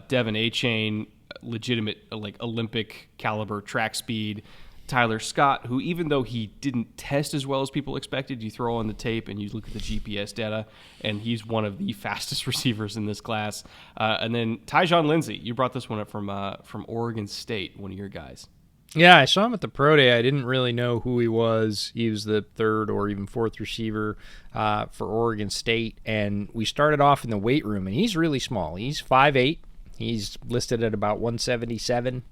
[SPEAKER 2] Devin Achane, legitimate Olympic caliber track speed. Tyler Scott, who even though he didn't test as well as people expected, you throw on the tape and you look at the GPS data, and he's one of the fastest receivers in this class. And then TaiJ Lindsey, you brought this one up from Oregon State, one of your guys.
[SPEAKER 1] Yeah, I saw him at the Pro Day. I didn't really know who he was. He was the third or even fourth receiver for Oregon State, and we started off in the weight room, and he's really small. He's 5'8". He's listed at about 177,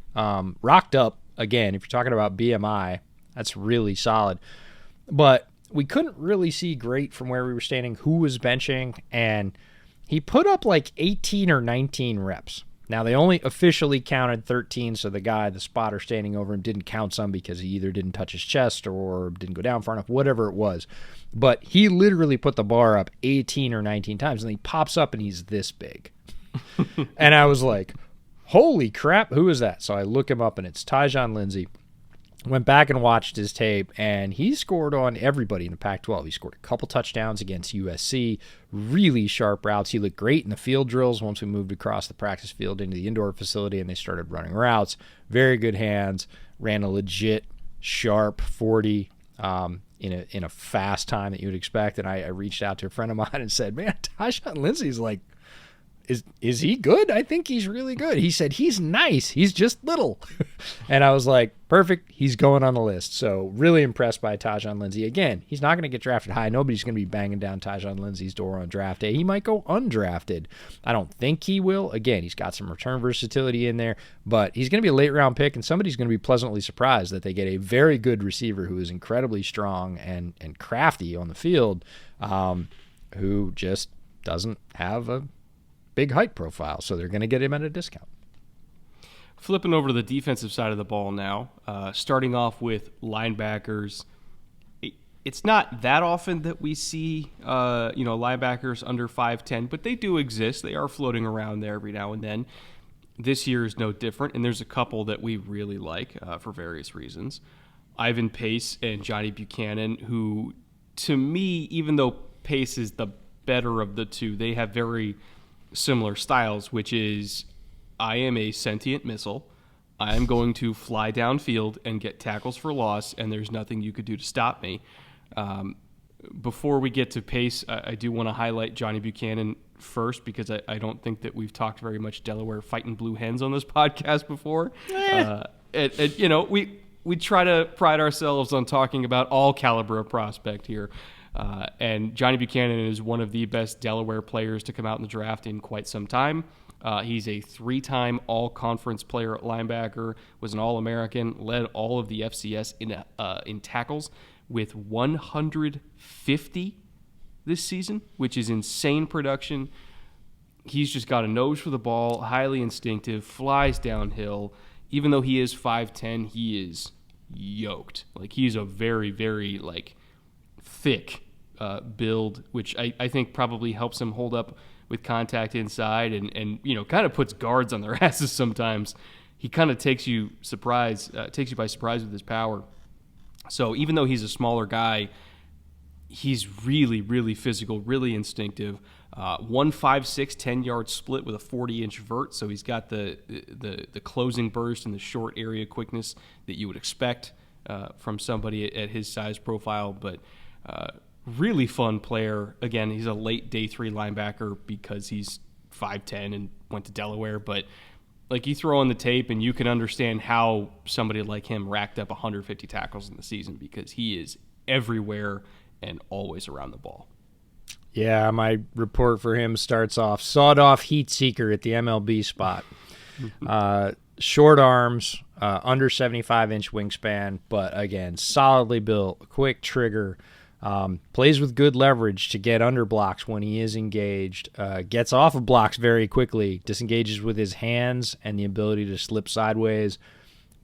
[SPEAKER 1] rocked up. Again, if you're talking about BMI, that's really solid. But we couldn't really see great from where we were standing who was benching, and he put up like 18 or 19 reps. Now, they only officially counted 13, so the spotter standing over him didn't count some because he either didn't touch his chest or didn't go down far enough, whatever it was. But he literally put the bar up 18 or 19 times, and he pops up and he's this big. And I was like, holy crap, who is that? So I look him up, and it's TaiJ Lindsey. Went back and watched his tape, and he scored on everybody in the Pac-12. He scored a couple touchdowns against USC, really sharp routes. He looked great in the field drills once we moved across the practice field into the indoor facility and they started running routes. Very good hands, ran a legit sharp 40 in a fast time that you would expect. And I reached out to a friend of mine and said, man, TaiJ Lindsey's like, is he good? I think he's really good. He said, he's nice. He's just little. And I was like, perfect. He's going on the list. So really impressed by Tajon Lindsey. Again, he's not going to get drafted high. Nobody's going to be banging down Tajon Lindsey's door on draft day. He might go undrafted. I don't think he will. Again, he's got some return versatility in there, but he's going to be a late round pick, and somebody's going to be pleasantly surprised that they get a very good receiver who is incredibly strong and crafty on the field, who just doesn't have a big height profile, so they're going to get him at a discount.
[SPEAKER 2] Flipping over to the defensive side of the ball now, starting off with linebackers. It's not that often that we see, linebackers under 5'10", but they do exist. They are floating around there every now and then. This year is no different, and there's a couple that we really like for various reasons. Ivan Pace and Johnny Buchanan, who, to me, even though Pace is the better of the two, they have very similar styles, which is, I am a sentient missile. I am going to fly downfield and get tackles for loss, and there's nothing you could do to stop me. Before we get to Pace, I do want to highlight Johnny Buchanan first, because I don't think that we've talked very much Delaware fighting blue hens on this podcast before. We try to pride ourselves on talking about all caliber of prospect here. And Johnny Buchanan is one of the best Delaware players to come out in the draft in quite some time. He's a 3-time all-conference player at linebacker, was an All-American, led all of the FCS in tackles with 150 this season, which is insane production. He's just got a nose for the ball, highly instinctive, flies downhill. Even though he is 5'10", he is yoked. Like, he's a very, very, thick build, which I think probably helps him hold up with contact inside and kind of puts guards on their asses sometimes. He kind of takes you by surprise with his power. So even though he's a smaller guy, he's really, really physical, really instinctive. 1.56, 10-yard split with a 40-inch vert, so he's got the closing burst and the short area quickness that you would expect from somebody at his size profile, but really fun player. Again, he's a late day 3 linebacker because he's 5'10" and went to Delaware, but you throw on the tape and you can understand how somebody like him racked up 150 tackles in the season, because he is everywhere and always around the ball.
[SPEAKER 1] Yeah, my report for him starts off sawed-off heat seeker at the MLB spot. Short arms, under 75-inch wingspan, but again, solidly built, quick trigger, plays with good leverage to get under blocks when he is engaged, gets off of blocks very quickly, disengages with his hands and the ability to slip sideways,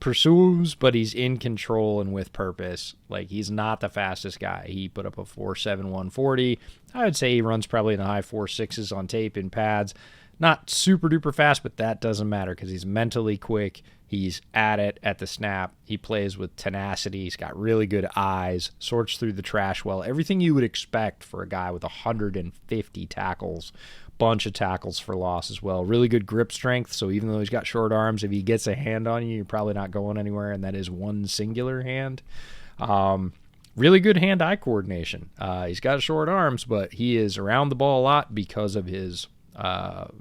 [SPEAKER 1] pursues, but he's in control and with purpose. He's not the fastest guy. He put up a 4.7 140. I would say he runs probably in the high 4.6s on tape in pads. Not super duper fast, but that doesn't matter because he's mentally quick. He's at it at the snap. He plays with tenacity. He's got really good eyes, sorts through the trash well. Everything you would expect for a guy with 150 tackles. Bunch of tackles for loss as well. Really good grip strength, so even though he's got short arms, if he gets a hand on you, you're probably not going anywhere, and that is one singular hand. Really good hand-eye coordination. He's got short arms, but he is around the ball a lot because of his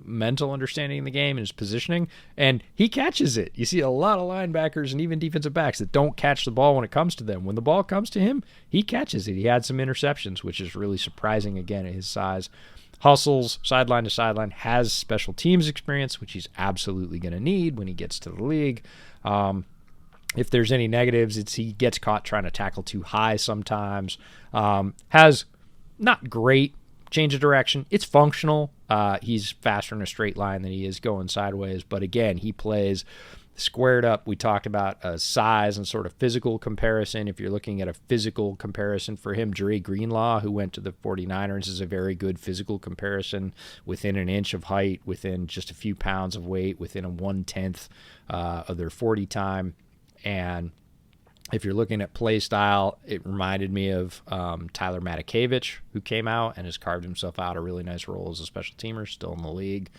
[SPEAKER 1] mental understanding of the game and his positioning, and he catches it. You see a lot of linebackers and even defensive backs that don't catch the ball when it comes to them. When the ball comes to him, he catches it. He had some interceptions, which is really surprising again at his size. Hustles sideline to sideline, has special teams experience, which he's absolutely going to need when he gets to the league. If there's any negatives, it's he gets caught trying to tackle too high sometimes. Has not great change of direction. It's functional. He's faster in a straight line than he is going sideways. But again, he plays squared up. We talked about size and sort of physical comparison. If you're looking at a physical comparison for him, Dre Greenlaw, who went to the 49ers, is a very good physical comparison, within an inch of height, within just a few pounds of weight, within a 1/10 of their 40 time. And if you're looking at play style, it reminded me of Tyler Matakevich, who came out and has carved himself out a really nice role as a special teamer, still in the league.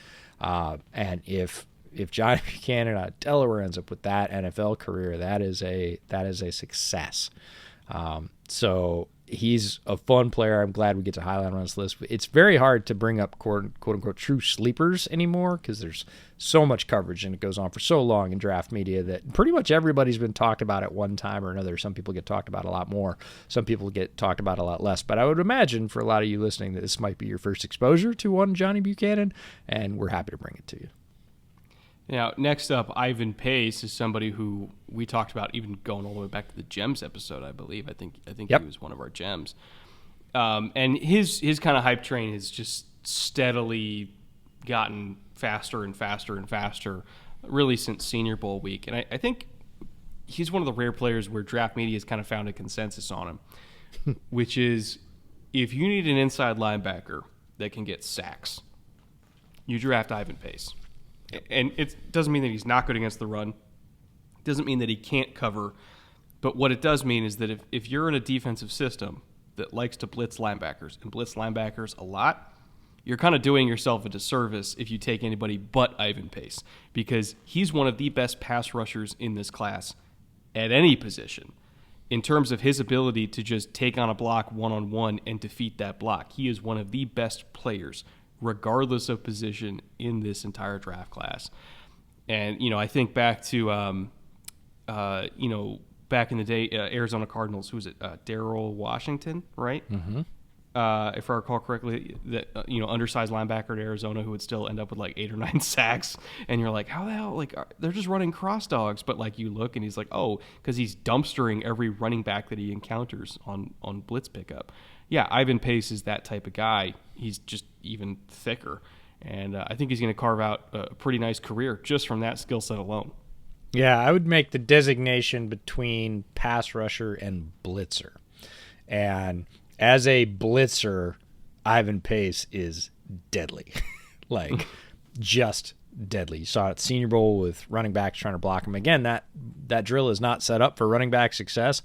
[SPEAKER 1] And if Johnny Buchanan out of Delaware ends up with that NFL career, that is a success. So he's a fun player. I'm glad we get to highlight him on this list. It's very hard to bring up quote unquote true sleepers anymore because there's so much coverage and it goes on for so long in draft media that pretty much everybody's been talked about at one time or another. Some people get talked about a lot more. Some people get talked about a lot less. But I would imagine for a lot of you listening that this might be your first exposure to one Johnny Buchanan, and we're happy to bring it to you.
[SPEAKER 2] Now, next up, Ivan Pace is somebody who we talked about even going all the way back to the Gems episode, I believe. I think
[SPEAKER 1] Yep.
[SPEAKER 2] He was one of our Gems. And his kind of hype train has just steadily gotten faster and faster and faster, really since Senior Bowl week. And I think he's one of the rare players where draft media has kind of found a consensus on him, which is if you need an inside linebacker that can get sacks, you draft Ivan Pace. And it doesn't mean that he's not good against the run. It doesn't mean that he can't cover. But what it does mean is that if you're in a defensive system that likes to blitz linebackers and blitz linebackers a lot, you're kind of doing yourself a disservice if you take anybody but Ivan Pace, because he's one of the best pass rushers in this class at any position. In terms of his ability to just take on a block one-on-one and defeat that block, he is one of the best players regardless of position in this entire draft class. And, I think back to, back in the day, Arizona Cardinals, who was it? Darrell Washington, right?
[SPEAKER 1] Mm-hmm.
[SPEAKER 2] If I recall correctly, that, undersized linebacker at Arizona who would still end up with like 8 or 9 sacks. And you're like, how the hell? They're just running cross dogs. But you look and he's like, oh, because he's dumpstering every running back that he encounters on blitz pickup. Yeah, Ivan Pace is that type of guy. He's just even thicker. And I think he's going to carve out a pretty nice career just from that skill set alone.
[SPEAKER 1] Yeah, I would make the designation between pass rusher and blitzer. And as a blitzer, Ivan Pace is deadly. Just deadly. You saw it at Senior Bowl with running backs trying to block him. Again, that drill is not set up for running back success.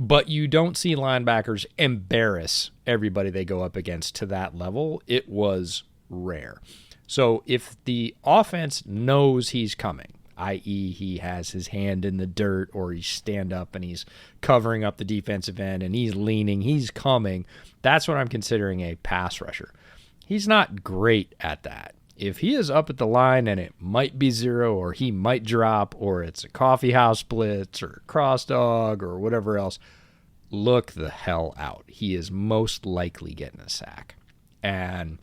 [SPEAKER 1] But you don't see linebackers embarrass everybody they go up against to that level. It was rare. So if the offense knows he's coming, i.e. he has his hand in the dirt or he's stand up and he's covering up the defensive end and he's leaning, he's coming, that's what I'm considering a pass rusher. He's not great at that. If he is up at the line and it might be zero or he might drop or it's a coffee house blitz or cross dog or whatever else, look the hell out. He is most likely getting a sack. And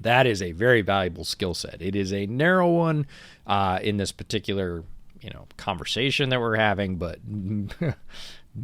[SPEAKER 1] that is a very valuable skill set. It is a narrow one in this particular conversation that we're having, but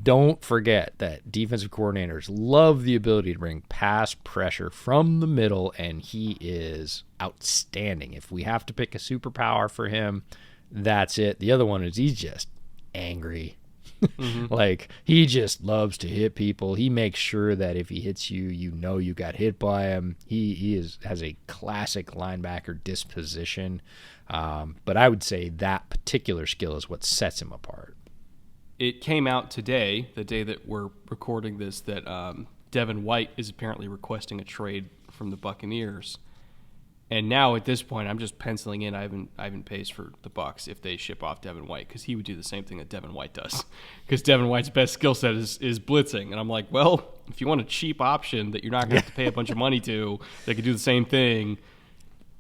[SPEAKER 1] don't forget that defensive coordinators love the ability to bring pass pressure from the middle, and he is outstanding. If we have to pick a superpower for him, that's it. The other one is he's just angry. Mm-hmm. He just loves to hit people. He makes sure that if he hits you, you got hit by him. He has a classic linebacker disposition. But I would say that particular skill is what sets him apart.
[SPEAKER 2] It came out today, the day that we're recording this, that Devin White is apparently requesting a trade from the Buccaneers. And now at this point, I'm just penciling in Ivan Pace for the Bucs if they ship off Devin White, because he would do the same thing that Devin White does. Because Devin White's best skill set is blitzing. And I'm like, well, if you want a cheap option that you're not going to have to pay a bunch of money to that could do the same thing,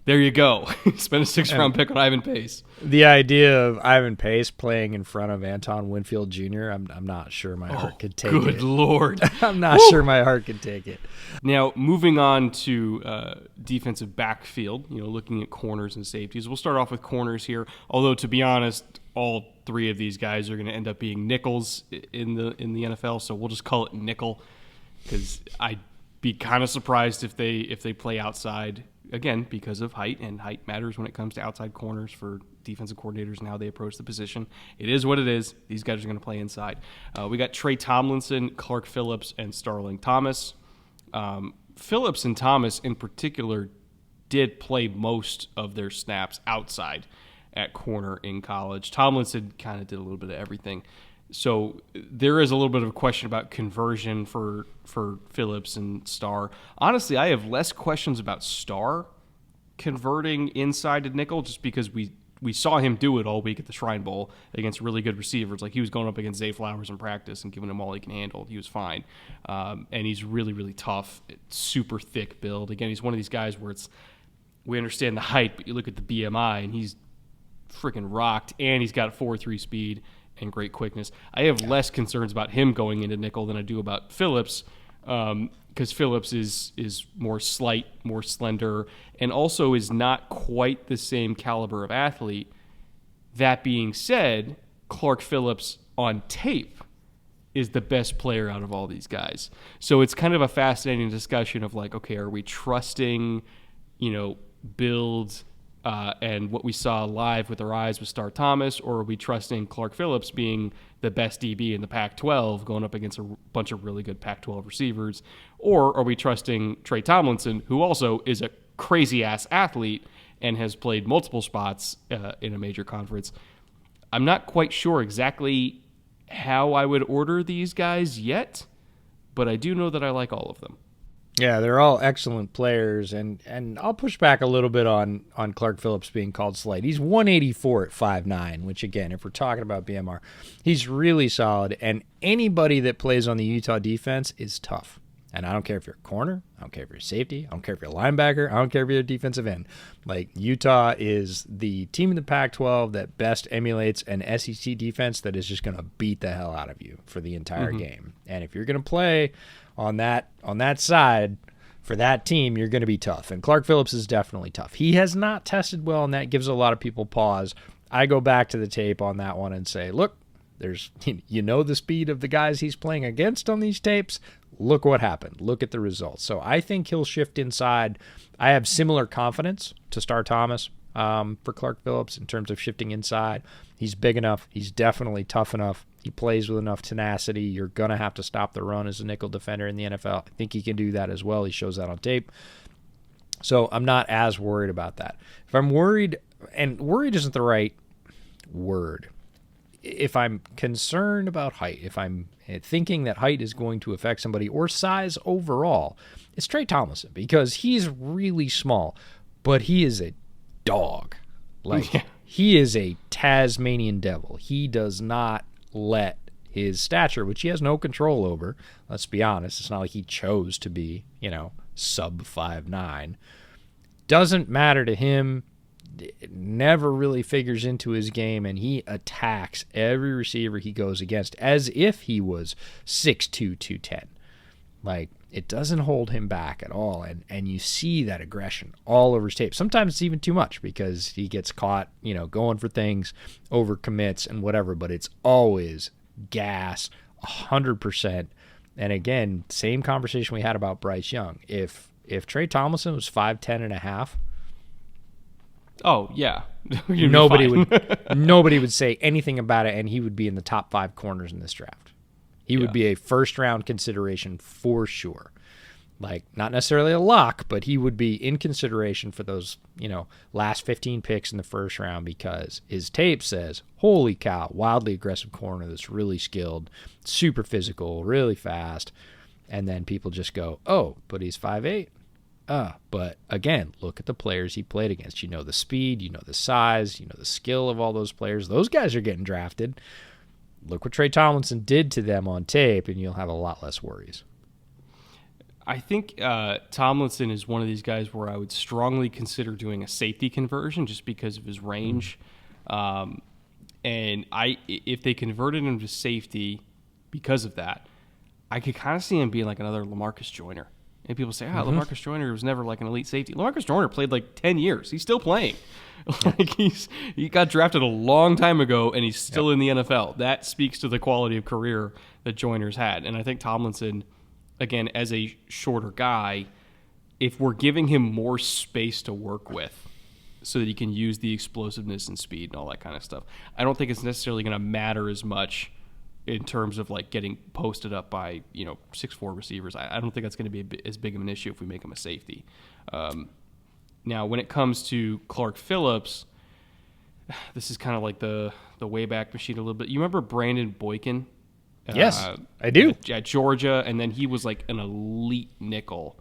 [SPEAKER 2] there you go. Spend a 6th-round pick on Ivan Pace.
[SPEAKER 1] The idea of Ivan Pace playing in front of Anton Winfield Jr., I'm not sure my heart could take it.
[SPEAKER 2] Good Lord.
[SPEAKER 1] I'm not sure my heart could take it.
[SPEAKER 2] Now, moving on to defensive backfield, looking at corners and safeties. We'll start off with corners here, although to be honest, all 3 of these guys are going to end up being nickels in the NFL, so we'll just call it nickel, because I'd be kind of surprised if they play outside. Again, because of height, and height matters when it comes to outside corners for defensive coordinators and how they approach the position. It is what it is. These guys are going to play inside. We got Trey Tomlinson, Clark Phillips, and Starling Thomas. Phillips and Thomas in particular did play most of their snaps outside at corner in college. Tomlinson kind of did a little bit of everything. So there is a little bit of a question about conversion for Phillips and Starr. Honestly, I have less questions about Starr converting inside to nickel just because we we saw him do it all week at the Shrine Bowl against really good receivers. Like, he was going up against Zay Flowers in practice and giving him all he can handle. He was fine. And he's really, really tough. Super thick build. Again, he's one of these guys where we understand the height, but you look at the BMI, and he's freaking rocked, and he's got 4.3 speed and great quickness. I have less concerns about him going into nickel than I do about Phillips, because Phillips is more slight, more slender, and also is not quite the same caliber of athlete. That being said, Clark Phillips on tape is the best player out of all these guys. So it's kind of a fascinating discussion of like, okay, are we trusting, build and what we saw live with our eyes with Star Thomas, or are we trusting Clark Phillips being the best DB in the Pac-12 going up against a bunch of really good Pac-12 receivers? Or are we trusting Trey Tomlinson, who also is a crazy-ass athlete and has played multiple spots in a major conference? I'm not quite sure exactly how I would order these guys yet, but I do know that I like all of them.
[SPEAKER 1] Yeah, they're all excellent players, and I'll push back a little bit on Clark Phillips being called slight. He's 184 at 5'9", which, again, if we're talking about BMR, he's really solid, and anybody that plays on the Utah defense is tough. And I don't care if you're a corner, I don't care if you're a safety, I don't care if you're a linebacker, I don't care if you're a defensive end. Like, Utah is the team in the Pac-12 that best emulates an SEC defense that is just going to beat the hell out of you for the entire game. And if you're going to play on that side for that team, you're going to be tough. And Clark Phillips is definitely tough. He has not tested well, and that gives a lot of people pause. I go back to the tape on that one and say, look, there's the speed of the guys he's playing against on these tapes. Look what happened. Look at the results. So I think he'll shift inside. I have similar confidence to Star Thomas for Clark Phillips in terms of shifting inside. He's big enough. He's definitely tough enough. He plays with enough tenacity. You're going to have to stop the run as a nickel defender in the NFL. I think he can do that as well. He shows that on tape. So I'm not as worried about that. If I'm worried, and worried isn't the right word, if I'm concerned about height, if I'm thinking that height is going to affect somebody or size overall, it's Trey Tomlinson, because he's really small, but he is a dog. Like, he is a Tasmanian devil. He does not let his stature, which he has no control over, let's be honest, it's not like he chose to be, sub 5'9", doesn't matter to him. It never really figures into his game, and he attacks every receiver he goes against as if he was 6'2", 210. Like, it doesn't hold him back at all, and you see that aggression all over his tape. Sometimes it's even too much because he gets caught, going for things, overcommits and whatever, but it's always gas, 100%. And again, same conversation we had about Bryce Young. If Trey Tomlinson was 5'10 and a half,
[SPEAKER 2] oh yeah,
[SPEAKER 1] nobody would say anything about it, and he would be in the top 5 corners in this draft. He would be a first-round consideration for sure. Like, not necessarily a lock, but he would be in consideration for those, last 15 picks in the first round, because his tape says, holy cow, wildly aggressive corner that's really skilled, super physical, really fast. And then people just go, oh, but he's 5'8". But again, look at the players he played against. The speed, the size, the skill of all those players. Those guys are getting drafted. Look what Trey Tomlinson did to them on tape, and you'll have a lot less worries.
[SPEAKER 2] I think Tomlinson is one of these guys where I would strongly consider doing a safety conversion just because of his range. And if they converted him to safety because of that, I could kind of see him being like another LaMarcus Joyner. And people say, LaMarcus Joyner was never like an elite safety. LaMarcus Joyner played like 10 years. He's still playing. Like, he got drafted a long time ago, and he's still in the NFL. That speaks to the quality of career that Joyner's had. And I think Tomlinson, again, as a shorter guy, if we're giving him more space to work with so that he can use the explosiveness and speed and all that kind of stuff, I don't think it's necessarily going to matter as much in terms of like getting posted up by 6'4" receivers. I don't think that's going to be as big of an issue if we make him a safety. Now, when it comes to Clark Phillips, this is kind of like the Wayback Machine a little bit. You remember Brandon Boykin?
[SPEAKER 1] Yes, I do.
[SPEAKER 2] At Georgia, and then he was like an elite nickel.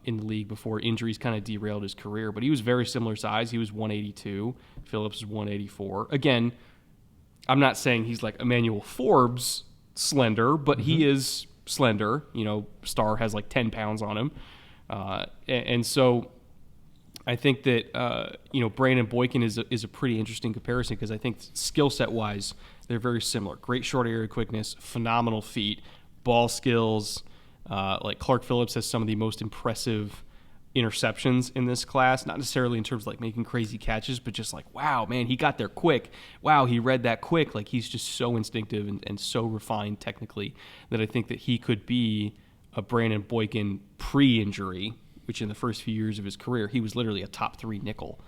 [SPEAKER 2] in the league before injuries kind of derailed his career. But he was very similar size. He was 182. Phillips is 184. Again, I'm not saying he's like Emmanuel Forbes slender, but he is slender. Starr has like 10 pounds on him. And so I think that, Brandon Boykin is a pretty interesting comparison because I think skill set wise, they're very similar. Great short area quickness, phenomenal feet, ball skills. Like Clark Phillips has some of the most impressive interceptions in this class, not necessarily in terms of like making crazy catches, but just like, wow, man, he got there quick. Wow, he read that quick. Like he's just so instinctive and so refined technically that I think that he could be a Brandon Boykin pre-injury, which in the first few years of his career, he was literally a top 3 nickel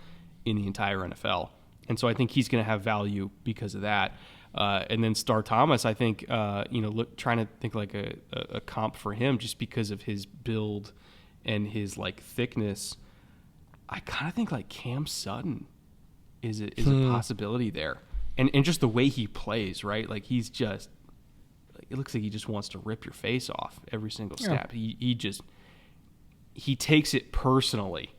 [SPEAKER 2] in the entire NFL. And so I think he's going to have value because of that. And then Starr Thomas, I think, trying to think like a comp for him just because of his build and his like thickness. I kind of think like Cam Sutton is a possibility there. And just the way he plays, right? Like he's just, it looks like he just wants to rip your face off every single snap. Yeah. He takes it personally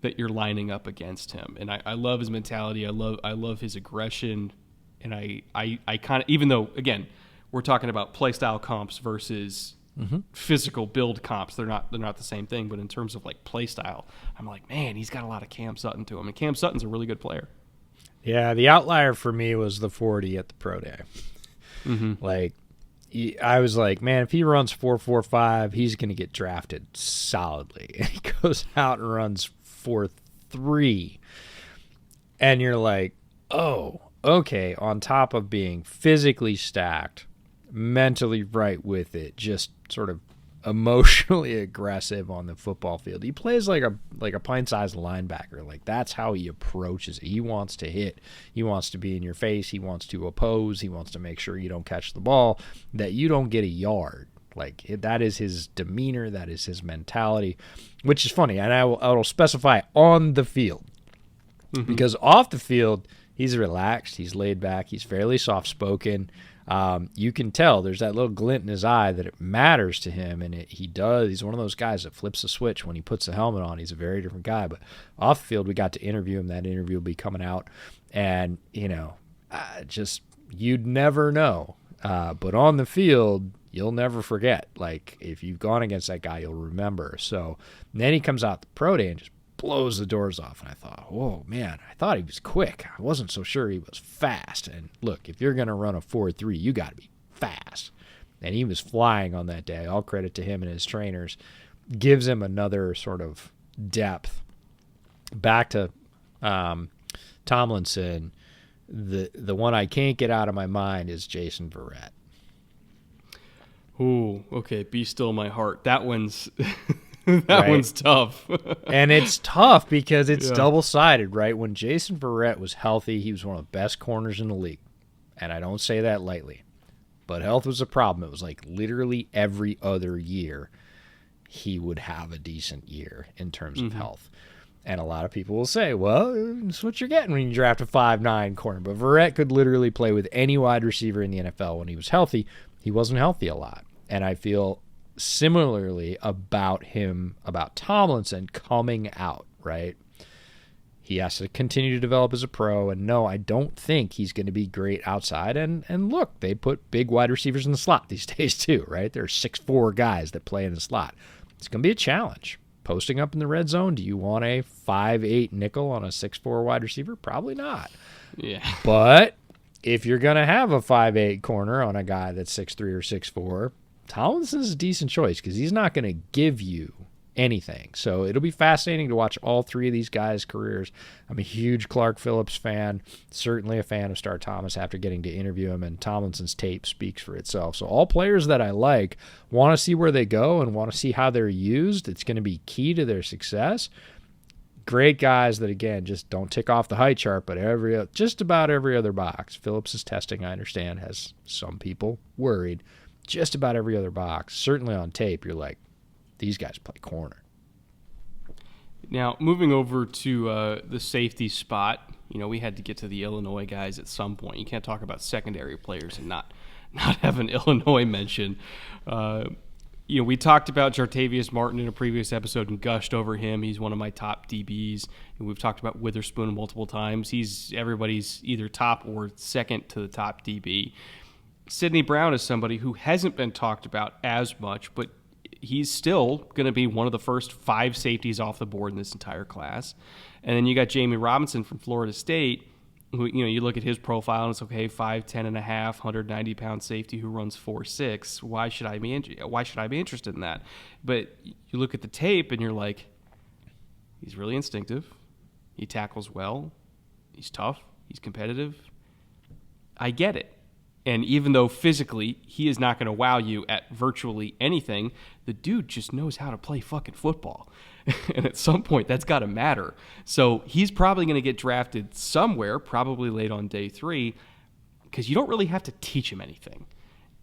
[SPEAKER 2] that you're lining up against him. And I love his mentality. I love his aggression. And I kind of, even though, again, we're talking about playstyle comps versus physical build comps, they're not the same thing. But in terms of like playstyle, I'm like, man, he's got a lot of Cam Sutton to him. And Cam Sutton's a really good player.
[SPEAKER 1] Yeah, the outlier for me was the 40 at the pro day. Like, I was like, man, if he runs 4.45, he's going to get drafted solidly. And he goes out and runs 4.3. And you're like, oh, okay, on top of being physically stacked, mentally right with it, just sort of emotionally aggressive on the football field. He plays like a pint-sized linebacker. Like that's how he approaches it. He wants to hit. He wants to be in your face. He wants to oppose. He wants to make sure you don't catch the ball, that you don't get a yard. Like that is his demeanor. That is his mentality, which is funny. And I will specify on the field because off the field, he's relaxed. He's laid back. He's fairly soft-spoken. You can tell there's that little glint in his eye that it matters to him, and he does. He's one of those guys that flips the switch when he puts the helmet on. He's a very different guy. But off the field, we got to interview him. That interview will be coming out, and just you'd never know. But on the field, you'll never forget. Like if you've gone against that guy, you'll remember. So then he comes out the pro day and just blows the doors off, and I thought, whoa, man, I thought he was quick. I wasn't so sure he was fast. And look, if you're going to run a 4.3, you got to be fast. And he was flying on that day. All credit to him and his trainers. Gives him another sort of depth. Back to Tomlinson, the one I can't get out of my mind is Jason Verrett.
[SPEAKER 2] Ooh, okay, be still my heart. That one's... That one's tough.
[SPEAKER 1] And it's tough because it's double-sided, right? When Jason Verrett was healthy, he was one of the best corners in the league. And I don't say that lightly. But health was a problem. It was like literally every other year he would have a decent year in terms of health. And a lot of people will say, well, that's what you're getting when you draft a 5'9" corner. But Verrett could literally play with any wide receiver in the NFL when he was healthy. He wasn't healthy a lot. And I feel similarly about Tomlinson coming out, right? He has to continue to develop as a pro, and no, I don't think he's going to be great outside. And look, they put big wide receivers in the slot these days too, right? There are 6'4" guys that play in the slot. It's going to be a challenge. Posting up in the red zone, do you want a 5'8" nickel on a 6'4" wide receiver? Probably not.
[SPEAKER 2] Yeah.
[SPEAKER 1] But if you're going to have a 5'8" corner on a guy that's 6'3" or 6'4", Tomlinson's a decent choice because he's not going to give you anything. So it'll be fascinating to watch all three of these guys' careers. I'm a huge Clark Phillips fan, certainly a fan of Starr Thomas after getting to interview him, and Tomlinson's tape speaks for itself. So all players that I like want to see where they go and want to see how they're used. It's going to be key to their success. Great guys that, again, just don't tick off the height chart, but just about every other box. Phillips' testing, I understand, has some people worried. Just about every other box, certainly on tape, you're like, these guys play corner.
[SPEAKER 2] Now, moving over to the safety spot, we had to get to the Illinois guys at some point. You can't talk about secondary players and not have an Illinois mention. we talked about Jartavius Martin in a previous episode and gushed over him. He's one of my top DBs. And we've talked about Witherspoon multiple times. He's everybody's either top or second to the top DB. Sidney Brown is somebody who hasn't been talked about as much, but he's still going to be one of the first 5 safeties off the board in this entire class. And then you got Jamie Robinson from Florida State, who, you look at his profile and it's okay, 5'10 and a half, 190-pound safety who runs 4.6. Why should I be interested in that? But you look at the tape and you're like, he's really instinctive. He tackles well. He's tough. He's competitive. I get it. And even though physically he is not going to wow you at virtually anything, the dude just knows how to play fucking football. And at some point, that's got to matter. So he's probably going to get drafted somewhere, probably late on day 3, because you don't really have to teach him anything.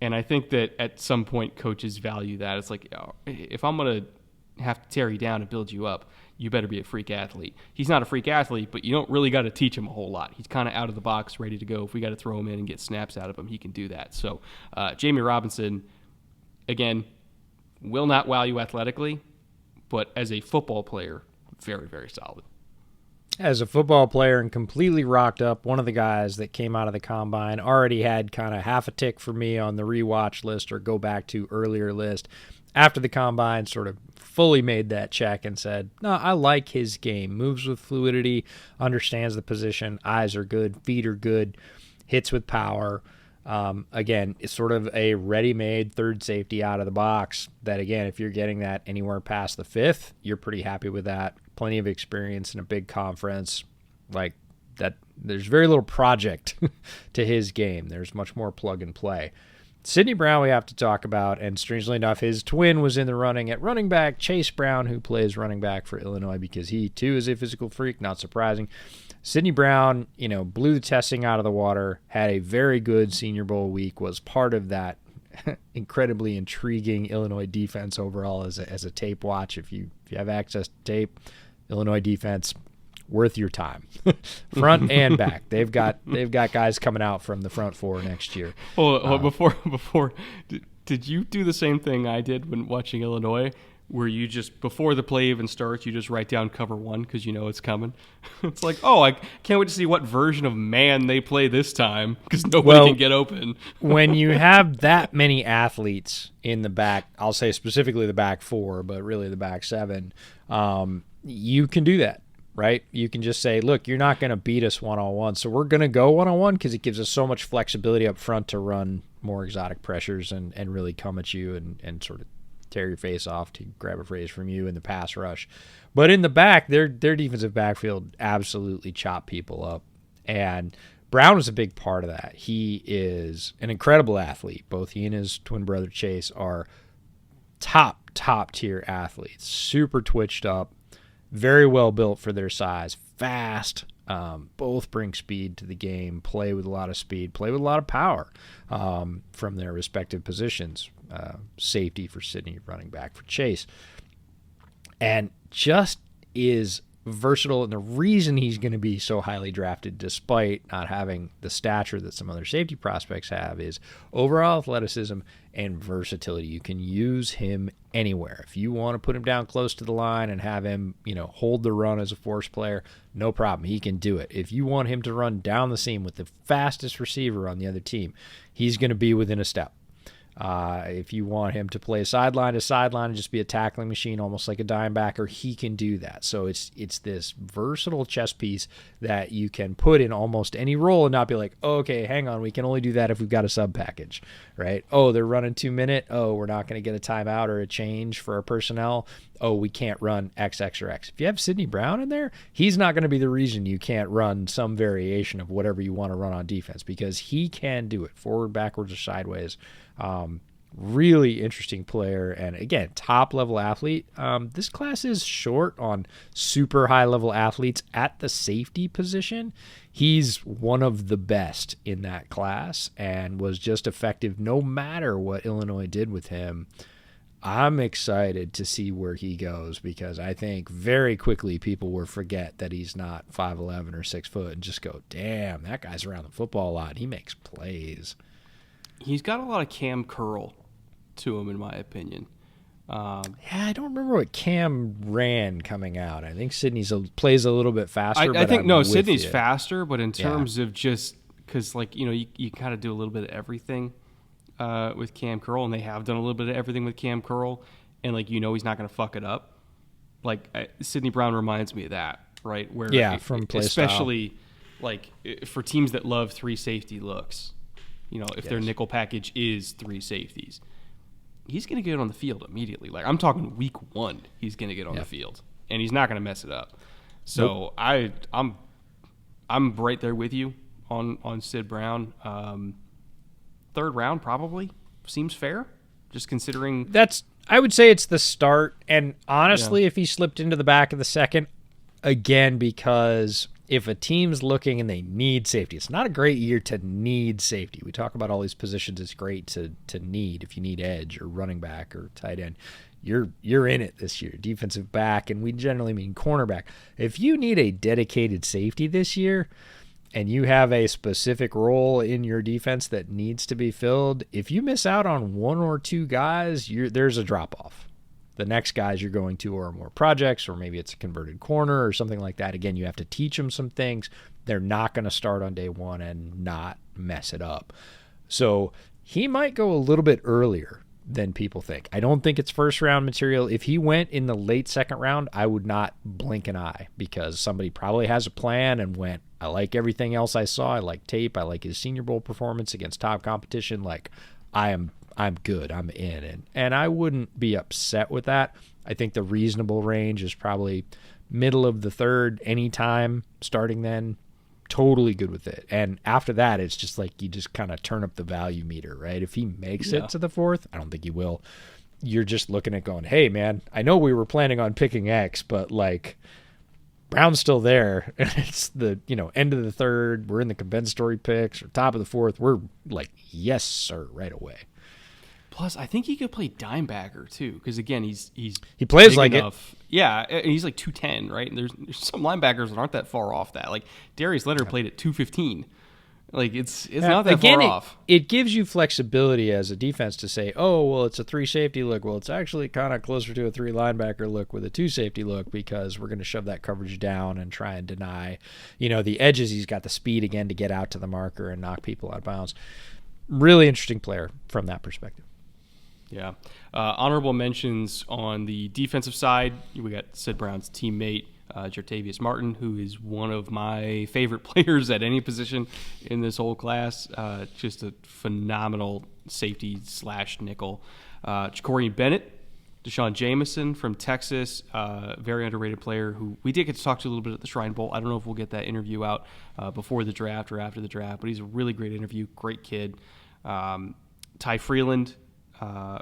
[SPEAKER 2] And I think that at some point, coaches value that. It's like, if I'm going to have to tear you down and build you up, you better be a freak athlete. He's not a freak athlete, but you don't really got to teach him a whole lot. He's kind of out of the box, ready to go. If we got to throw him in and get snaps out of him, he can do that. So Jamie Robinson, again, will not wow you athletically, but as a football player, very, very solid.
[SPEAKER 1] As a football player and completely rocked up, one of the guys that came out of the combine already had kind of half a tick for me on the rewatch list or go back to earlier list. After the combine, sort of fully made that check and said, no, I like his game. Moves with fluidity, understands the position, eyes are good, feet are good, hits with power. Again, it's sort of a ready-made third safety out of the box that, again, if you're getting that anywhere past the 5th, you're pretty happy with that. Plenty of experience in a big conference. Like that, there's very little project to his game. There's much more plug and play. Sidney Brown we have to talk about, and strangely enough, his twin was in the running at running back, Chase Brown, who plays running back for Illinois because he, too, is a physical freak, not surprising. Sidney Brown, blew the testing out of the water, had a very good Senior Bowl week, was part of that incredibly intriguing Illinois defense overall as a tape watch. If you have access to tape, Illinois defense, worth your time, front and back. They've got guys coming out from the front 4 next year.
[SPEAKER 2] Before, did you do the same thing I did when watching Illinois, where you just before the play even starts, you just write down cover 1 because you know it's coming? It's like, oh, I can't wait to see what version of man they play this time because nobody can get open. When
[SPEAKER 1] you have that many athletes in the back, I'll say specifically the back 4, but really the back 7, you can do that. Right? You can just say, look, you're not going to beat us one-on-one, so we're going to go one-on-one because it gives us so much flexibility up front to run more exotic pressures and really come at you and sort of tear your face off, to grab a phrase from you, in the pass rush. But in the back, their defensive backfield absolutely chop people up. And Brown is a big part of that. He is an incredible athlete. Both he and his twin brother Chase are top-tier athletes, super twitched up, very well built for their size, fast, both bring speed to the game, play with a lot of speed, play with a lot of power from their respective positions. Safety for Sidney, running back for Chase. And just is versatile, and the reason he's going to be so highly drafted despite not having the stature that some other safety prospects have is overall athleticism and versatility. You can use him anywhere. If you want to put him down close to the line and have him, hold the run as a force player, no problem. He can do it. If you want him to run down the seam with the fastest receiver on the other team, he's going to be within a step. If you want him to play sideline to sideline and just be a tackling machine, almost like a dime backer, he can do that. So it's this versatile chess piece that you can put in almost any role and not be like, oh, okay, hang on, we can only do that if we've got a sub package, right? Oh, they're running 2 minute. Oh, we're not going to get a timeout or a change for our personnel. Oh, we can't run X, X, or X. If you have Sidney Brown in there, he's not going to be the reason you can't run some variation of whatever you want to run on defense because he can do it forward, backwards, or sideways. Really interesting player, and again, top-level athlete. This class is short on super high-level athletes at the safety position. He's one of the best in that class and was just effective no matter what Illinois did with him. I'm excited to see where he goes because I think very quickly people will forget that he's not 5'11 or 6 foot and just go, damn, that guy's around the football a lot. He makes plays.
[SPEAKER 2] He's got a lot of Cam Curl to him, in my opinion.
[SPEAKER 1] I don't remember what Cam ran coming out. I think Sydney's plays a little bit faster.
[SPEAKER 2] I think no, Sydney's
[SPEAKER 1] you.
[SPEAKER 2] faster, but in terms of just because you kind of do a little bit of everything with Cam Curl, and they have done a little bit of everything with Cam Curl, and he's not going to fuck it up. Sidney Brown reminds me of that, right? Where
[SPEAKER 1] from Playstyle.
[SPEAKER 2] Especially for teams that love 3 safety looks, if their nickel package is 3 safeties, he's going to get on the field immediately. I'm talking week 1, he's going to get on the field, and he's not going to mess it up. So nope. I'm right there with you on Sid Brown. 3rd round probably seems fair, just considering
[SPEAKER 1] I would say it's the start, and honestly, if he slipped into the back of the 2nd, again, because if a team's looking and they need safety, it's not a great year to need safety. We talk about all these positions it's great to need. If you need edge or running back or tight end, you're in it this year. Defensive back, and we generally mean cornerback. If you need a dedicated safety this year, and you have a specific role in your defense that needs to be filled, if you miss out on 1 or 2 guys, there's a drop-off. The next guys you're going to are more projects, or maybe it's a converted corner or something like that. Again, you have to teach them some things. They're not going to start on day 1 and not mess it up. So he might go a little bit earlier than people think. I don't think it's first-round material. If he went in the late 2nd round, I would not blink an eye, because somebody probably has a plan and went, I like everything else I saw. I like tape. I like his Senior Bowl performance against top competition. I'm good. I'm in. And I wouldn't be upset with that. I think the reasonable range is probably middle of the 3rd, anytime starting then. Totally good with it. And after that, it's just you just kind of turn up the value meter, right? If he makes it to the 4th, I don't think he will. You're just looking at going, hey, man, I know we were planning on picking X, but Brown's still there. It's the end of the 3rd. We're in the compensatory picks or top of the 4th. We're yes, sir, right away.
[SPEAKER 2] Plus, I think he could play dimebacker too, because again, he
[SPEAKER 1] plays like
[SPEAKER 2] enough. Yeah, and he's 210, right? And there's some linebackers that aren't that far off that. Darius Leonard played at 215. It's not that far off.
[SPEAKER 1] It gives you flexibility as a defense to say, oh, well, it's a 3 safety look. Well, it's actually kind of closer to a 3 linebacker look with a 2 safety look, because we're going to shove that coverage down and try and deny, the edges. He's got the speed again to get out to the marker and knock people out of bounds. Really interesting player from that perspective.
[SPEAKER 2] Yeah. Honorable mentions on the defensive side. We got Sid Brown's teammate, Jartavius Martin, who is one of my favorite players at any position in this whole class. Just a phenomenal safety / nickel. Ja'Cory Bennett, Deshaun Jameson from Texas, very underrated player who we did get to talk to a little bit at the Shrine Bowl. I don't know if we'll get that interview out before the draft or after the draft, but he's a really great interview. Great kid. Ty Freeland,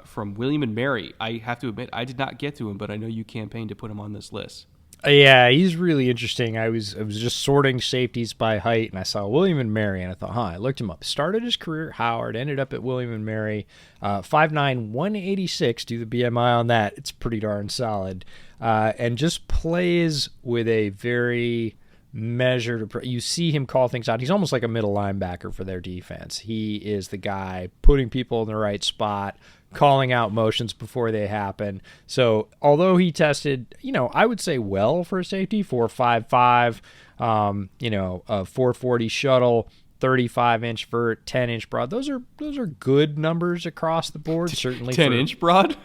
[SPEAKER 2] from William and Mary. I have to admit, I did not get to him, but I know you campaigned to put him on this list.
[SPEAKER 1] Yeah, he's really interesting. I was just sorting safeties by height, and I saw William and Mary, and I thought, I looked him up. Started his career at Howard, ended up at William and Mary, 5'9", 186. Do the BMI on that. It's pretty darn solid. And just plays with a very measured. You see him call things out. He's almost like a middle linebacker for their defense. He is the guy putting people in the right spot, calling out motions before they happen. So although he tested, I would say well for a safety, 4.55, a 440 shuttle, 35-inch vert, 10-inch broad. Those are good numbers across the board. Certainly
[SPEAKER 2] 10-inch broad.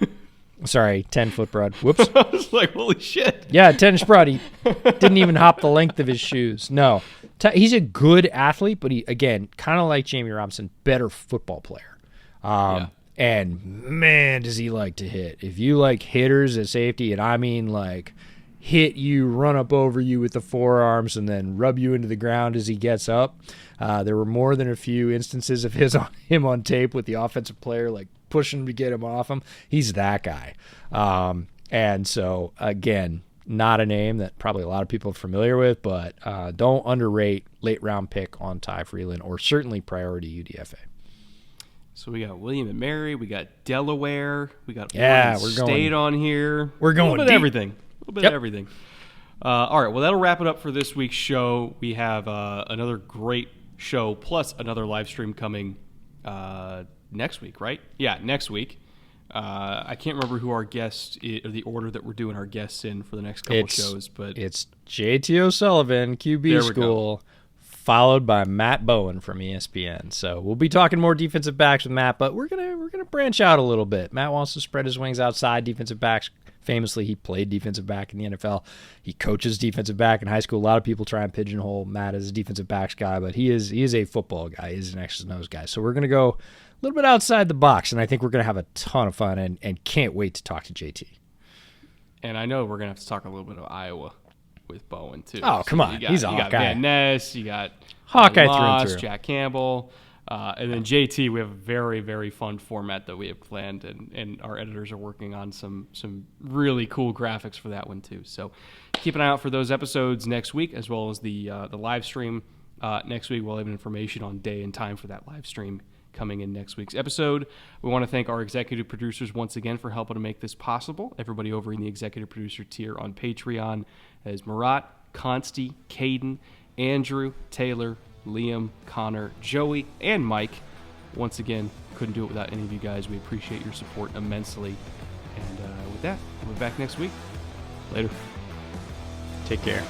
[SPEAKER 1] Sorry, 10-foot broad. Whoops.
[SPEAKER 2] I was like, holy shit.
[SPEAKER 1] Yeah, 10-inch broad. He didn't even hop the length of his shoes. No. He's a good athlete, but he, again, kind of like Jamie Robinson, better football player. And, man, does he like to hit. If you like hitters at safety, and I mean hit you, run up over you with the forearms, and then rub you into the ground as he gets up. There were more than a few instances of him on tape with the offensive player pushing to get him off him. He's that guy. And so, again, not a name that probably a lot of people are familiar with, but don't underrate late-round pick on Ty Freeland, or certainly priority UDFA.
[SPEAKER 2] So we got William and Mary, we got Delaware, we got Oregon State on here.
[SPEAKER 1] We're going
[SPEAKER 2] a little bit of everything. A little bit of everything. All right, well, that'll wrap it up for this week's show. We have another great show plus another live stream coming next week, right? Yeah, next week. I can't remember who our guest or the order that we're doing our guests in for the next couple shows, but
[SPEAKER 1] it's JT O'Sullivan, QB School, followed by Matt Bowen from ESPN. So we'll be talking more defensive backs with Matt, but we're gonna branch out a little bit. Matt wants to spread his wings outside defensive backs. Famously, he played defensive back in the NFL. He coaches defensive back in high school. A lot of people try and pigeonhole Matt as a defensive backs guy, but he is a football guy. He is an X's and O's guy. So we're going to go a little bit outside the box, and I think we're going to have a ton of fun and can't wait to talk to JT.
[SPEAKER 2] And I know we're going to have to talk a little bit of Iowa with Bowen, too.
[SPEAKER 1] Oh, come on. He's a Hawkeye.
[SPEAKER 2] You got Van Ness, you got
[SPEAKER 1] Hawkeye
[SPEAKER 2] Moss,
[SPEAKER 1] through and through.
[SPEAKER 2] Jack Campbell. And then JT, we have a very, very fun format that we have planned, and our editors are working on some really cool graphics for that one too. So keep an eye out for those episodes next week, as well as the live stream next week. We'll have information on day and time for that live stream coming in next week's episode. We want to thank our executive producers once again for helping to make this possible. Everybody over in the executive producer tier on Patreon is Murat, Consti, Caden, Andrew, Taylor, Liam, Connor, Joey, and Mike. Once again, couldn't do it without any of you guys. We appreciate your support immensely. And with that, we'll be back next week. Later.
[SPEAKER 1] Take care.